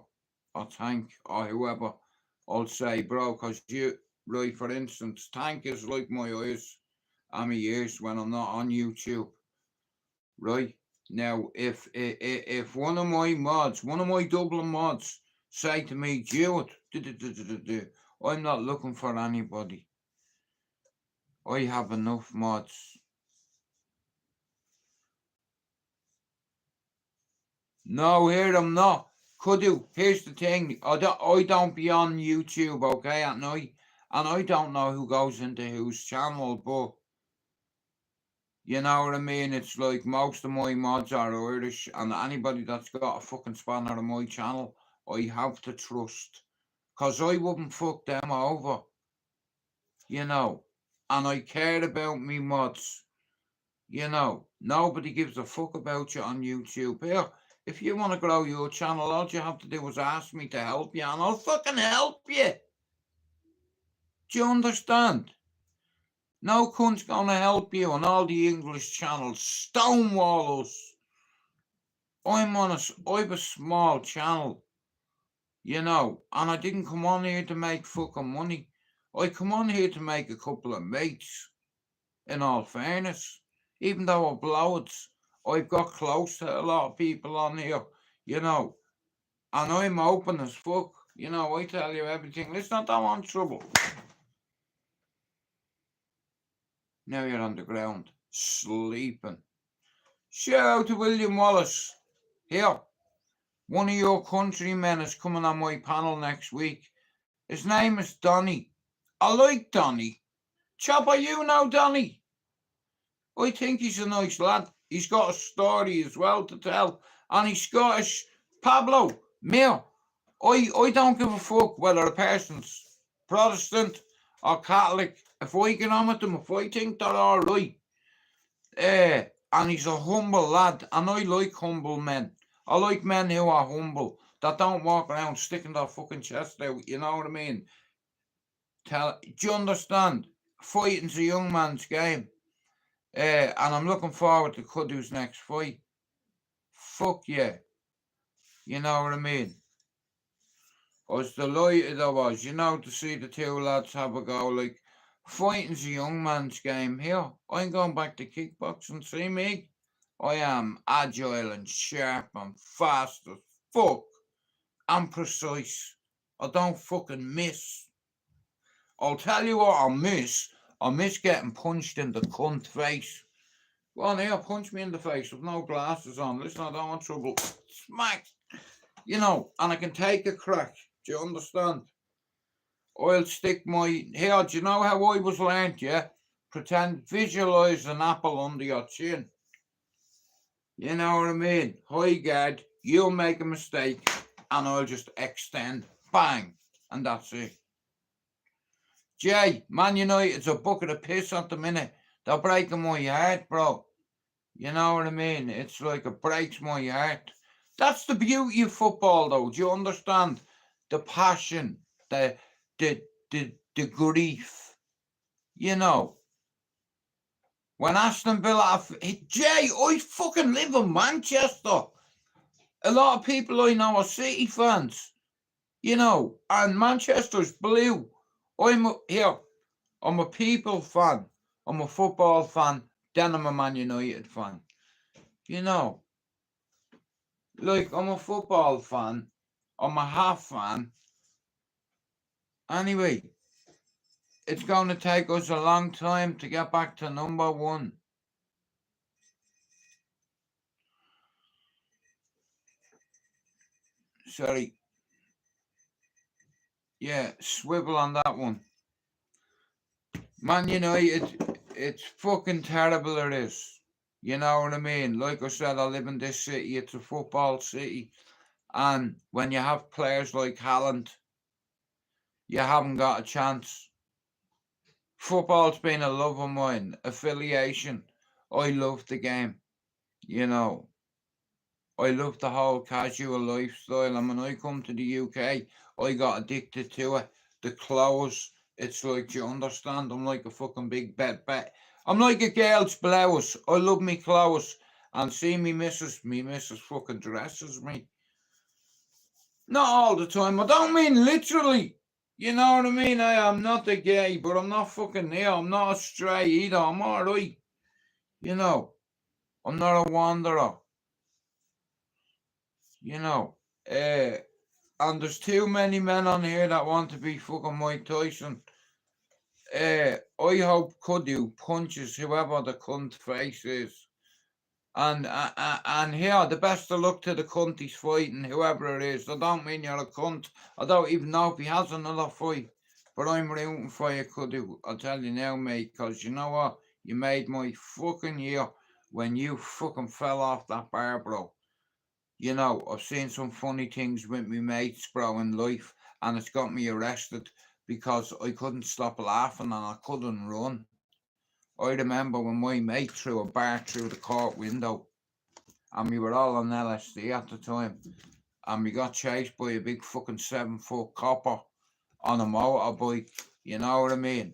or Tank or whoever. I'll say, bro, because you, right, for instance, Tank is like my eyes and my ears when I'm not on YouTube. Right? Now, if one of my mods, one of my Dublin mods, say to me, Jude, I'm not looking for anybody. I have enough mods. No, here I'm not. Could you? Here's the thing. I don't be on YouTube, okay, at night. And I don't know who goes into whose channel, but you know what I mean? It's like most of my mods are Irish, and anybody that's got a fucking spanner on my channel, I have to trust. Because I wouldn't fuck them over. You know. And I care about me mods. You know. Nobody gives a fuck about you on YouTube. Here, if you want to grow your channel, all you have to do is ask me to help you, and I'll fucking help you. Do you understand? No cunt's gonna help you on all the English channels. Stonewall us. I've a small channel, you know, and I didn't come on here to make fucking money. I come on here to make a couple of mates, in all fairness. Even though I blow it, I've got close to a lot of people on here, you know, and I'm open as fuck. You know, I tell you everything. Listen, I don't want trouble. Now you're on the ground, sleeping. Shout out to William Wallace. Here, one of your countrymen is coming on my panel next week. His name is Donny. I like Donny. Chopper, you know Donny. I think he's a nice lad. He's got a story as well to tell. And he's Scottish. Pablo, me, I don't give a fuck whether a person's Protestant or Catholic. If I get on with them, if I think they're all right. And he's a humble lad. And I like humble men. I like men who are humble. That don't walk around sticking their fucking chest out. You know what I mean? Do you understand? Fighting's a young man's game. And I'm looking forward to Kudu's next fight. Fuck yeah. You know what I mean? I was delighted I was, you know, to see the two lads have a go. Like, fighting's a young man's game. Here, I'm going back to kickboxing. See me? I am agile and sharp and fast as fuck. I'm precise. I don't fucking miss. I'll tell you what I miss. I miss getting punched in the cunt face. Go on here, punch me in the face with no glasses on. Listen, I don't want trouble. Smack. You know, and I can take a crack. Do you understand? I'll stick my... Here, do you know how I was learnt, yeah? Visualise an apple under your chin. You know what I mean? High guard, you'll make a mistake, and I'll just extend. Bang. And that's it. Jay, Man United's a bucket of piss at the minute. They're breaking my heart, bro. You know what I mean? It's like it breaks my heart. That's the beauty of football, though. Do you understand? The passion, the grief. You know. When Aston Villa... Jay, I fucking live in Manchester. A lot of people I know are City fans. You know, and Manchester's blue. I'm a people fan. I'm a football fan. Then I'm a Man United fan. You know. Like, I'm a football fan. I'm a half fan. Anyway, it's going to take us a long time to get back to number one. Sorry. Yeah, swivel on that one. Man United, it's fucking terrible it is. You know what I mean? Like I said, I live in this city, it's a football city. And when you have players like Haaland, you haven't got a chance. Football's been a love of mine, affiliation. I love the game, you know. I love the whole casual lifestyle. And when I come to the UK, I got addicted to it. The clothes, it's like, you understand? I'm like a fucking big bed. I'm like a girl's blouse. I love me clothes. And see me missus fucking dresses me. Not all the time. I don't mean literally. You know what I mean? I am not a gay, but I'm not fucking there. I'm not a stray either. I'm alright. You know, I'm not a wanderer. You know, and there's too many men on here that want to be fucking Mike Tyson. I hope Kudu punches whoever the cunt face is. And here, the best of luck to the cunt he's fighting, whoever it is. I don't mean you're a cunt. I don't even know if he has another fight. But I'm rooting for you, Kudu. I'll tell you now, mate, because you know what? You made my fucking year when you fucking fell off that bar, bro. You know, I've seen some funny things with me mates, bro, in life, and it's got me arrested because I couldn't stop laughing and I couldn't run. I remember when my mate threw a bar through the court window, and we were all on LSD at the time, and we got chased by a big fucking 7-foot copper on a motorbike. You know what I mean?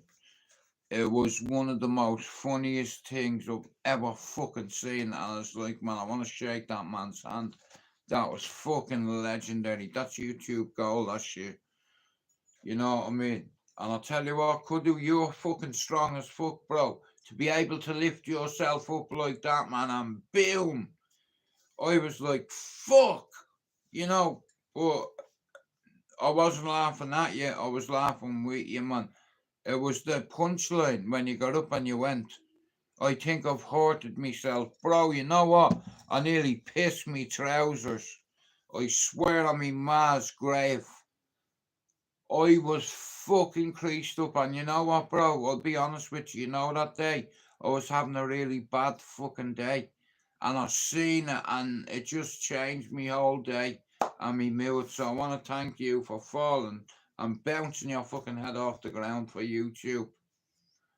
It was one of the most funniest things I've ever fucking seen, and I was like, man, I want to shake that man's hand. That was fucking legendary. That's YouTube gold, that shit. You know what I mean? And I'll tell you what, Kudu, you're fucking strong as fuck, bro. To be able to lift yourself up like that, man, and boom. I was like, fuck. You know, but I wasn't laughing at you. I was laughing with you, man. It was the punchline when you got up and you went. I think I've hurted myself. Bro, you know what? I nearly pissed me trousers. I swear on me ma's grave. I was fucking creased up, and you know what, bro? I'll be honest with you. You know that day I was having a really bad fucking day, and I seen it, and it just changed me whole day and me mood. So I want to thank you for falling and bouncing your fucking head off the ground for YouTube.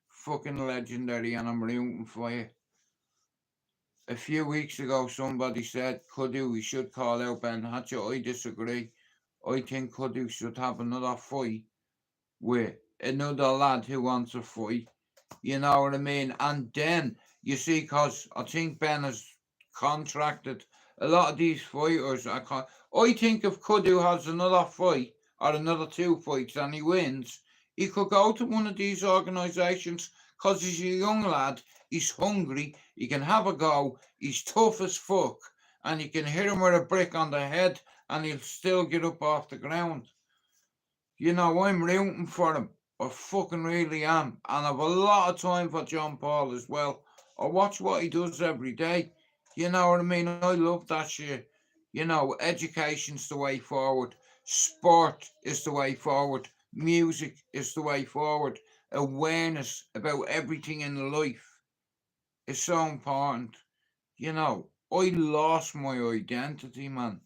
Fucking legendary, and I'm rooting for you. A few weeks ago, somebody said, Kudu, we should call out Ben Hatcher. I disagree. I think Kudu should have another fight with another lad who wants a fight. You know what I mean? And then, you see, because I think Ben has contracted a lot of these fighters. I think if Kudu has another fight or another 2 fights and he wins, he could go to one of these organisations because he's a young lad, he's hungry, he can have a go, he's tough as fuck, and you can hit him with a brick on the head and he'll still get up off the ground. You know, I'm rooting for him. I fucking really am. And I've a lot of time for John Paul as well. I watch what he does every day. You know what I mean? I love that shit. You know, education's the way forward. Sport is the way forward. Music is the way forward. Awareness about everything in life is so important. You know, I lost my identity, man.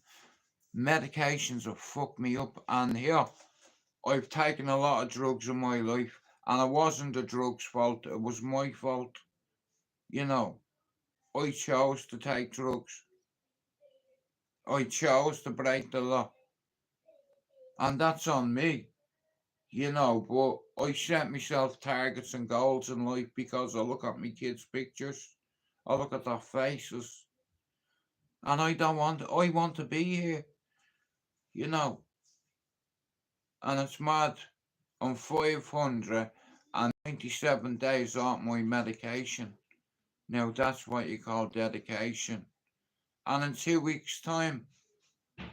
Medications have fucked me up. And here, I've taken a lot of drugs in my life, and it wasn't the drugs' fault, it was my fault. You know, I chose to take drugs. I chose to break the law. And that's on me, you know, but I set myself targets and goals in life because I look at my kids' pictures, I look at their faces, and I want to be here, you know, and it's mad. I'm 597 days off my medication. Now that's what you call dedication. And in 2 weeks' time,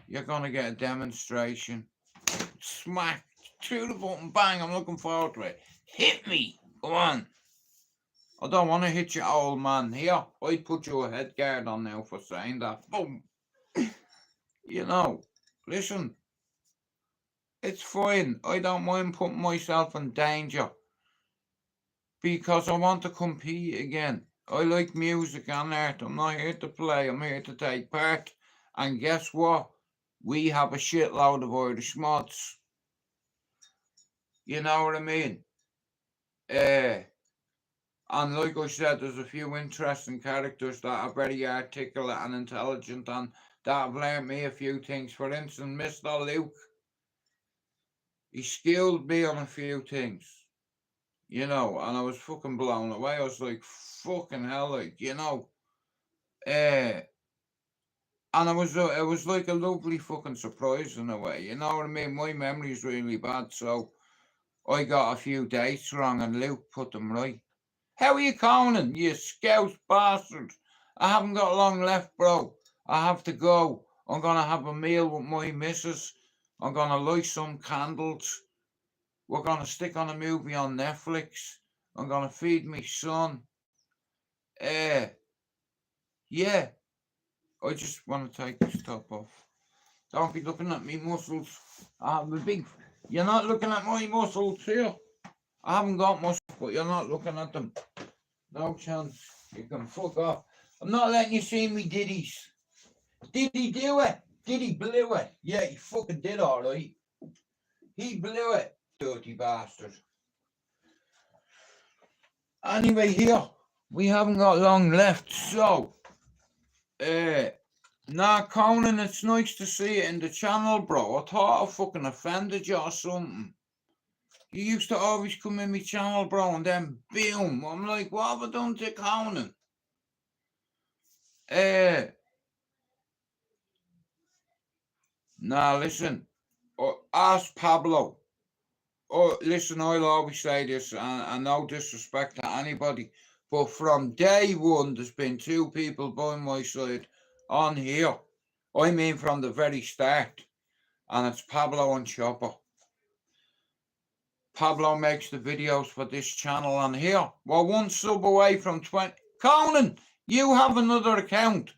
You're gonna get a demonstration. Smack through the button, bang. I'm looking forward to it. Hit me, go on. I don't want to hit you, old man. Here, I'd put you a head guard on now for saying that. Boom. You know, listen, it's fine. I don't mind putting myself in danger because I want to compete again. I like music and art. I'm not here to play, I'm here to take part. And guess what? We have a shitload of Irish mods. You know what I mean? And like I said, there's a few interesting characters that are very articulate and intelligent and that have learned me a few things. For instance, Mr. Luke, he skilled me on a few things, you know, and I was fucking blown away. I was like, fucking hell, like, you know. And it was like a lovely fucking surprise in a way, you know what I mean? My memory's really bad, so I got a few dates wrong and Luke put them right. How are you, Conan? You scouse bastard. I haven't got long left, bro. I have to go. I'm gonna have a meal with my missus. I'm gonna light some candles. We're gonna stick on a movie on Netflix. I'm gonna feed me son. Yeah. I just wanna take this top off. Don't be looking at me muscles. I have a big. You're not looking at my muscles here. I haven't got muscles, but you're not looking at them. No chance. You can fuck off. I'm not letting you see me ditties. Did he do it? Did he blew it? Yeah, he fucking did alright. He blew it. Dirty bastard. Anyway, here. We haven't got long left, so. Nah, Conan, it's nice to see it in the channel, bro. I thought I fucking offended you or something. You used to always come in my channel, bro, and then boom. I'm like, what have I done to Conan? Now listen, ask Pablo. Oh, listen, I'll always say this, and no disrespect to anybody, but from day one, there's been two people by my side on here. I mean, from the very start, and it's Pablo and Chopper. Pablo makes the videos for this channel on here. We're one sub away from 20. Conan, you have another account.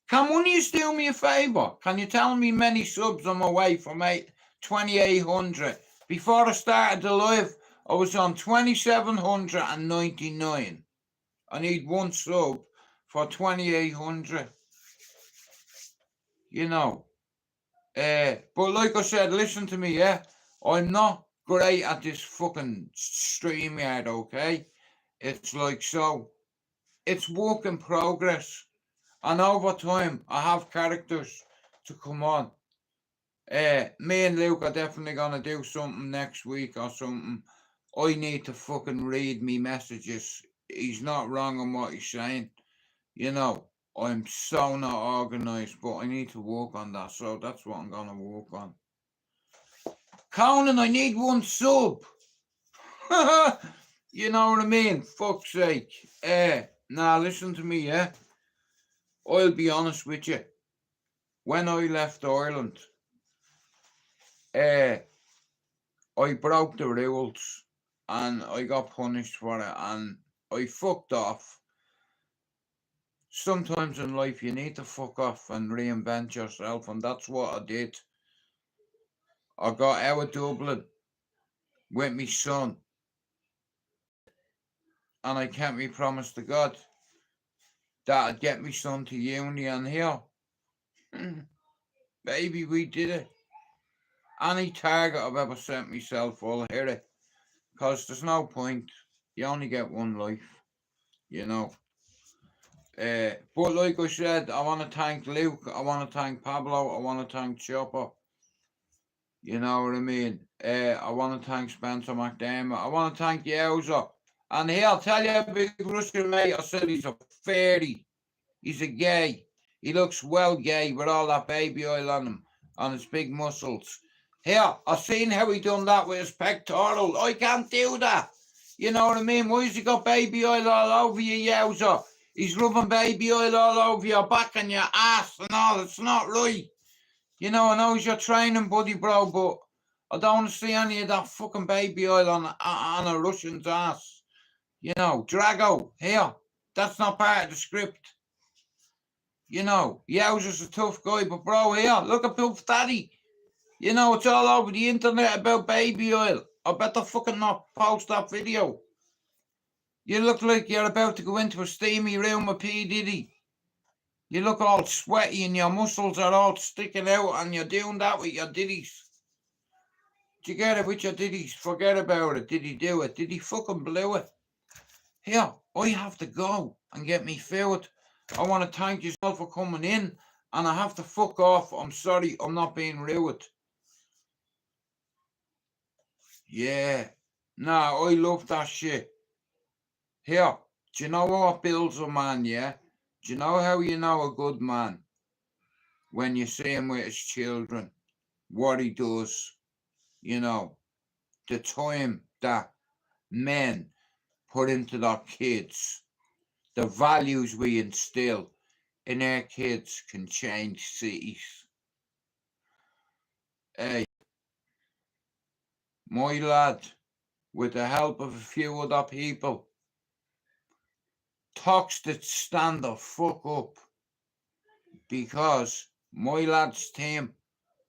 Can one of you do me a favour? Can you tell me many subs I'm away from 2,800? Before I started the live, I was on 2,799. I need one sub for 2,800. You know. But like I said, listen to me, yeah? I'm not great at this fucking StreamYard, okay? It's like so. It's work in progress. And over time, I have characters to come on. Me and Luke are definitely gonna do something next week or something. I need to fucking read me messages. He's not wrong on what he's saying. You know, I'm so not organised, but I need to work on that. So that's what I'm gonna work on. Conan, I need one sub. You know what I mean? Fuck's sake. Now listen to me, yeah? I'll be honest with you. When I left Ireland, I broke the rules and I got punished for it and I fucked off. Sometimes in life you need to fuck off and reinvent yourself, and that's what I did. I got out of Dublin with my son and I kept me promise to God that I'd get my son to uni, and here, baby, we did it. Any target I've ever set myself, I'll hit it. Because there's no point. You only get one life, you know. But like I said, I want to thank Luke. I want to thank Pablo. I want to thank Chopper. You know what I mean? I want to thank Spencer McDermott. I want to thank Yowza. And here, I'll tell you, big Russian mate, I said he's a fairy. He's a gay. He looks well gay with all that baby oil on him, on his big muscles. Here, I've seen how he done that with his pectoral. I can't do that. You know what I mean? Why has he got baby oil all over you, Yowza? He's rubbing baby oil all over your back and your ass and all. It's not right. You know, I know he's your training buddy, bro, but I don't want to see any of that fucking baby oil on a Russian's ass. You know, Drago, here. That's not part of the script. You know, Yowzer's a tough guy, but bro, here, look at Puff Daddy. You know, it's all over the internet about baby oil. I better fucking not post that video. You look like you're about to go into a steamy room with P. Diddy. You look all sweaty and your muscles are all sticking out and you're doing that with your ditties. Did you get it with your ditties? Forget about it. Did he do it? Did he fucking blow it? Here, I have to go and get me food. I want to thank you all for coming in and I have to fuck off. I'm sorry, I'm not being rude. Yeah. Nah, I love that shit. Here, do you know what builds a man, yeah? Do you know how you know a good man? When you see him with his children, what he does, you know, the time that men put into their kids, the values we instill in our kids can change cities. Hey, my lad, with the help of a few other people, talks to stand the fuck up because my lad's team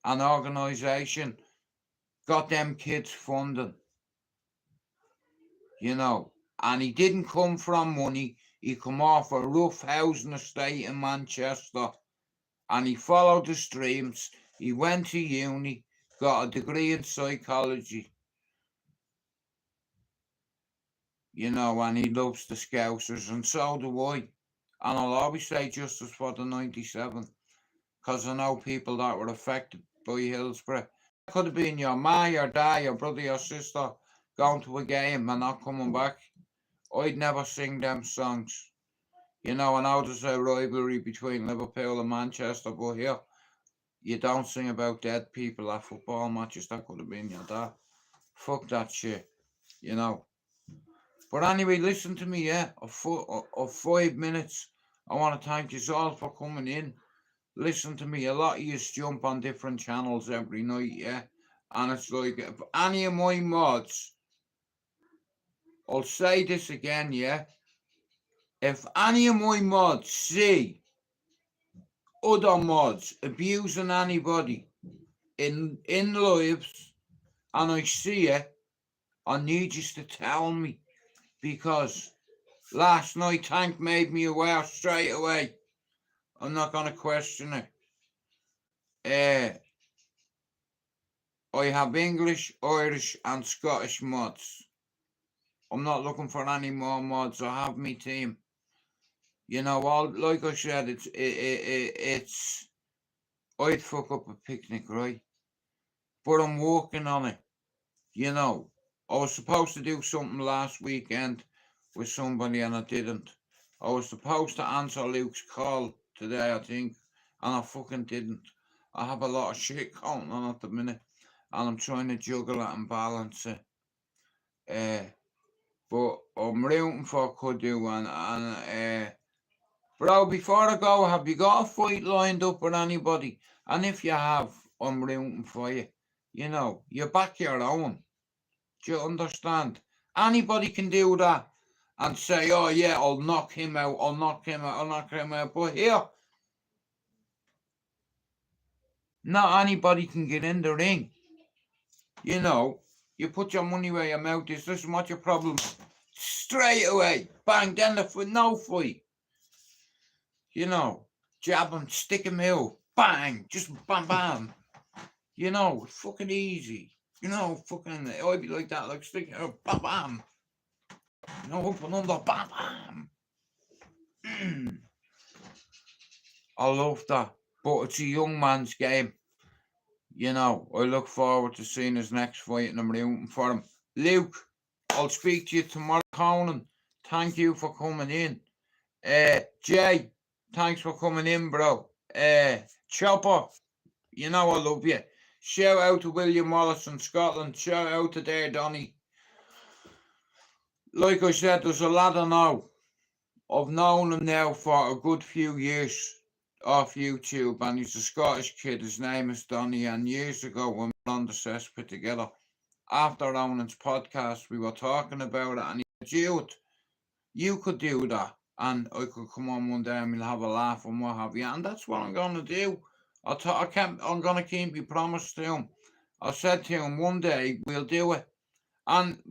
and organisation got them kids funding, you know, and he didn't come from money. He come off a rough housing estate in Manchester and he followed the streams. He went to uni, got a degree in psychology, you know, and he loves the Scousers, and so do I. And I'll always say justice for the 97, because I know people that were affected by Hillsborough. It could have been your ma, your dad, your brother, your sister going to a game and not coming back. I'd never sing them songs. You know, I know there's a rivalry between Liverpool and Manchester, but here, you don't sing about dead people at football matches. That could have been your dad. Fuck that shit, you know. But anyway, listen to me, yeah, of 5 minutes. I want to thank you all for coming in. Listen to me, a lot of you jump on different channels every night, yeah? And it's like, if any of my mods, I'll say this again, yeah? If any of my mods see other mods abusing anybody in lives, and I see it, I need you to tell me, because last night Tank made me aware straight away. I'm not going to question it. I have English, Irish and Scottish mods. I'm not looking for any more mods. I have me team. You know, all like I said, it's I'd fuck up a picnic, right? But I'm working on it. You know, I was supposed to do something last weekend with somebody and I didn't. I was supposed to answer Luke's call today, I think, and I fucking didn't. I have a lot of shit going on at the minute, and I'm trying to juggle it and balance it. But I'm rooting for Kudu and bro, before I go, have you got a fight lined up with anybody? And if you have, I'm rooting for you. You know, you back your own. Do you understand? Anybody can do that and say, oh yeah, I'll knock him out, I'll knock him out, I'll knock him out. But here, not anybody can get in the ring. You know, you put your money where your mouth is. Listen, what's your problem? Straight away, bang, then no fight. You know, jab him, stick him out, bang, just bam, bam. You know, fucking easy. You know, fucking, I'd be like that, like sticking out, bam, bam. You know, up and under, bam, bam. I love that, but it's a young man's game. You know, I look forward to seeing his next fight and I'm rooting for him. Luke, I'll speak to you tomorrow, Conan. Thank you for coming in. Jay, thanks for coming in, bro. Chopper, you know I love you. Shout out to William Wallace in Scotland. Shout out to there, Donny. Like I said, there's a lad I know. I've known him now for a good few years. off YouTube, and he's a Scottish kid. His name is Donny. And years ago, when we were on the cesspit together, after Ronan's podcast, we were talking about it, and he said, you could do that, and I could come on one day and we'll have a laugh and what have you. And that's what I'm gonna do. I'm gonna keep my promise to him. I said to him, one day we'll do it. And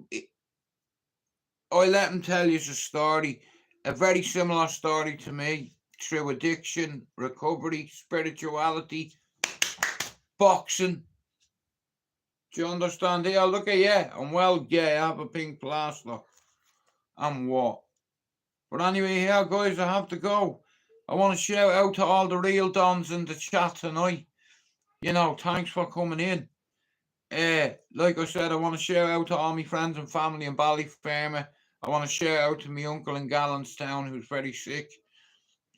I let him tell you a story, a very similar story to me, through addiction, recovery, spirituality, boxing. Do you understand? Here, look at you. I'm well gay. I have a pink plaster. I'm what? But anyway, here, guys, I have to go. I want to shout out to all the real dons in the chat tonight. You know, thanks for coming in. Like I said, I want to shout out to all my friends and family in Ballyfermot. I want to shout out to my uncle in Gallanstown who's very sick.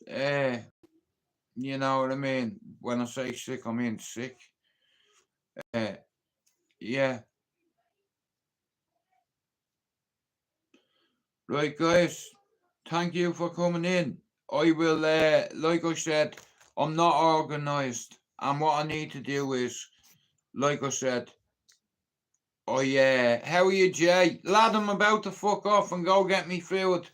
You know what I mean? When I say sick, I mean sick. Yeah. Right, guys. Thank you for coming in. I will, like I said, I'm not organised. And what I need to do is, like I said, how are you, Jay? Lad, I'm about to fuck off and go get me food.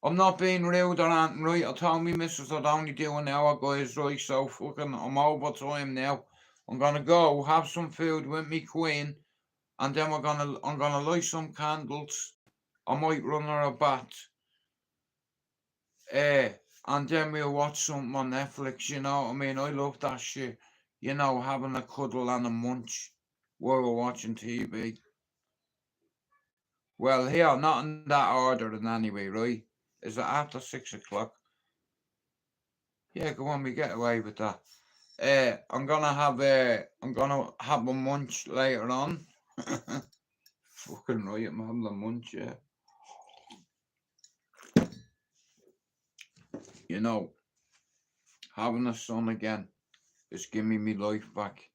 I'm not being rude or anything, right? I told me missus I'd only do an hour, guys, right? So fucking, I'm over time now. I'm gonna go have some food with me queen, and then I'm gonna light some candles. I might run her a bath. And then we'll watch something on Netflix, you know what I mean? I love that shit. You know, having a cuddle and a munch while we're watching TV. Well, here, not in that order in anyway, right? Is it after 6 o'clock? Yeah, go on, we get away with that. I'm gonna have a munch later on. Fucking right, I'm having a munch, yeah. You know, having a son again is giving me life back.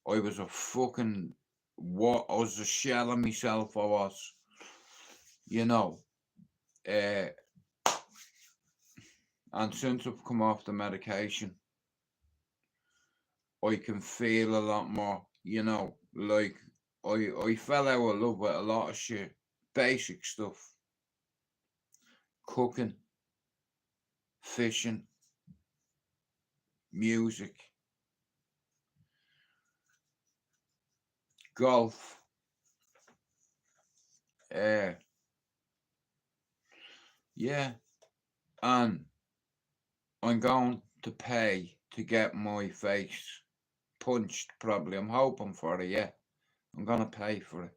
I was a fucking I was a shell of myself, I was. You know. And since I've come off the medication, I can feel a lot more, you know, like I fell out of love with a lot of shit. Basic stuff. Cooking, fishing, music, golf, yeah, and I'm going to pay to get my face punched, probably. I'm hoping for it, yeah. I'm gonna pay for it.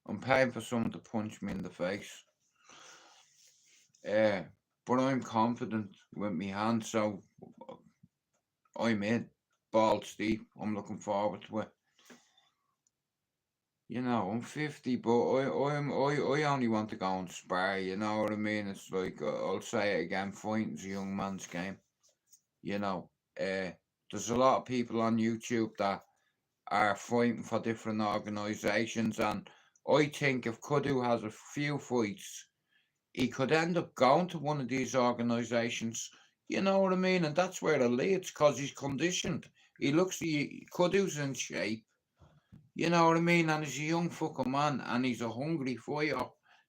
I'm paying for someone to punch me in the face. But I'm confident with my hand, so I'm in. Balls deep. I'm looking forward to it. You know, I'm 50, but I only want to go and spar, you know what I mean? It's like, I'll say it again, fighting's a young man's game. You know, there's a lot of people on YouTube that are fighting for different organisations, and I think if Kudu has a few fights, he could end up going to one of these organisations. You know what I mean? And that's where it leads, because he's conditioned. He looks, Kudu's in shape. You know what I mean? And he's a young fucking man, and he's a hungry fighter.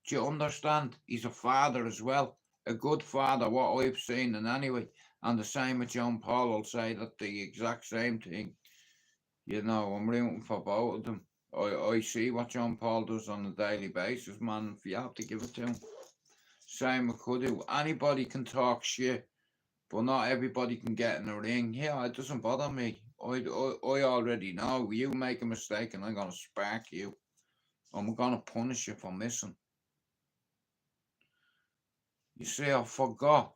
Do you understand? He's a father as well. A good father, what I've seen, and anyway. And the same with John Paul, I'll say that the exact same thing. You know, I'm rooting for both of them. I see what John Paul does on a daily basis, man. If you have to give it to him. Same with Kudu. Anybody can talk shit, but not everybody can get in the ring. Yeah, it doesn't bother me. I already know. You make a mistake and I'm going to spark you. I'm going to punish you for missing. You see, I forgot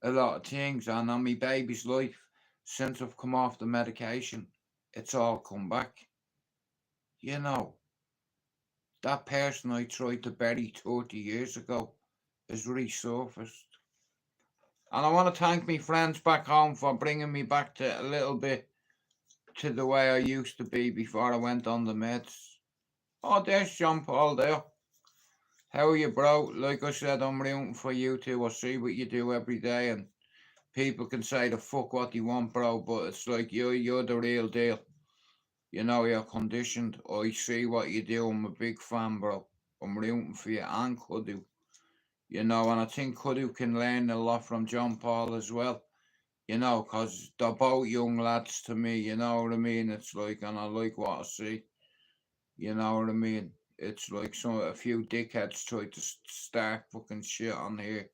a lot of things, and on my baby's life, since I've come off the medication, it's all come back. You know, that person I tried to bury 30 years ago has resurfaced. And I want to thank my friends back home for bringing me back to a little bit to the way I used to be before I went on the meds. Oh, there's John Paul there. How are you, bro? Like I said, I'm rooting for you too. I see what you do every day, and People can say the fuck what they want, bro, but it's like you're the real deal. You know, you're conditioned. I see what you do. I'm a big fan, bro. I'm rooting for you and Kudu. You know, and I think Kudu can learn a lot from John Paul as well. You know, 'cause they're both young lads to me. You know what I mean? It's like, and I like what I see. You know what I mean? It's like a few dickheads tried to start fucking shit on here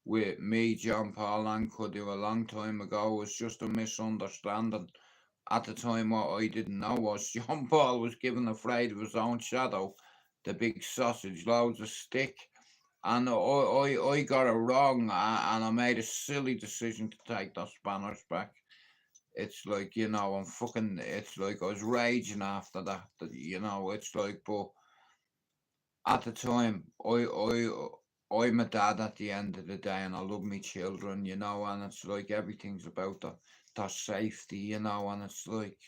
with me, John Paul, and Kudu a long time ago. It was just a misunderstanding. At the time, what I didn't know was John Paul was given afraid of his own shadow, the big sausage, loads of stick. And I got it wrong, and I made a silly decision to take those banners back. It's like, you know, it's like I was raging after that, you know, it's like, but at the time, I'm a dad at the end of the day, and I love my children, you know, and it's like everything's about their safety, you know, and it's like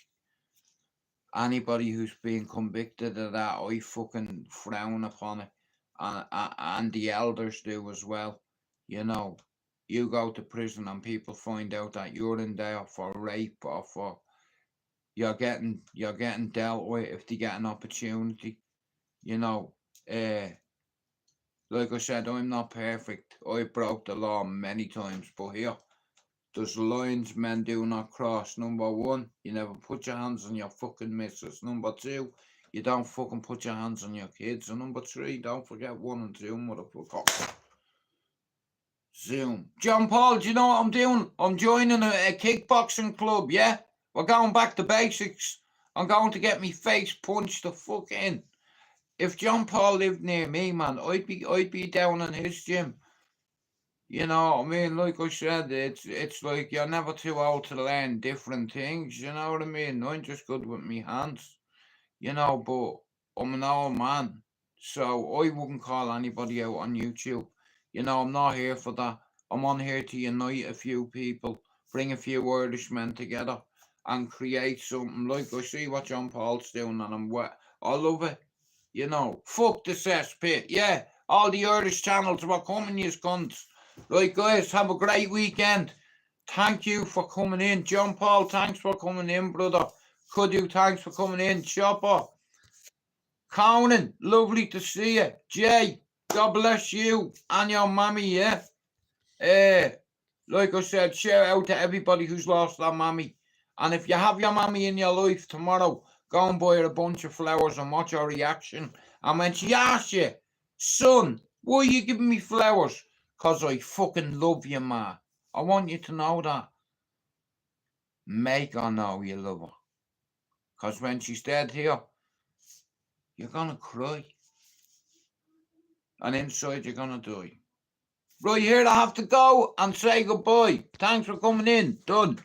anybody who's being convicted of that, I fucking frown upon it, and the elders do as well, you know. You go to prison and people find out that you're in there for rape or for you're getting dealt with if they get an opportunity, you know. Uh, like I said, I'm not perfect. I broke the law many times, but here, there's lines men do not cross. Number one, you never put your hands on your fucking missus. Number two, you don't fucking put your hands on your kids. And number three, don't forget 1 and 2, motherfucker. Zoom. John Paul, do you know what I'm doing? I'm joining a kickboxing club, yeah? We're going back to basics. I'm going to get me face punched the fuck in. If John Paul lived near me, man, I'd be down in his gym. You know what I mean? Like I said, it's like you're never too old to learn different things. You know what I mean? I'm just good with me hands. You know, but I'm an old man, so I wouldn't call anybody out on YouTube. You know, I'm not here for that. I'm on here to unite a few people, bring a few Irishmen together, and create something. Like I see what John Paul's doing, and I love it. You know, fuck the cesspit. Yeah, all the Irish channels were coming, you cunts. Right, guys, have a great weekend. Thank you for coming in. John Paul, thanks for coming in, brother. Kudu, thanks for coming in. Chopper. Conan, lovely to see you. Jay, God bless you and your mammy, yeah? Like I said, shout out to everybody who's lost their mammy. And if you have your mammy in your life tomorrow, go and buy her a bunch of flowers and watch her reaction. And when she asks you, son, why are you giving me flowers? 'Cause I fucking love you, ma. I want you to know that. Make her know you love her. 'Cause when she's dead here, you're gonna cry. And inside you're gonna die. Right here, I have to go and say goodbye. Thanks for coming in. Done.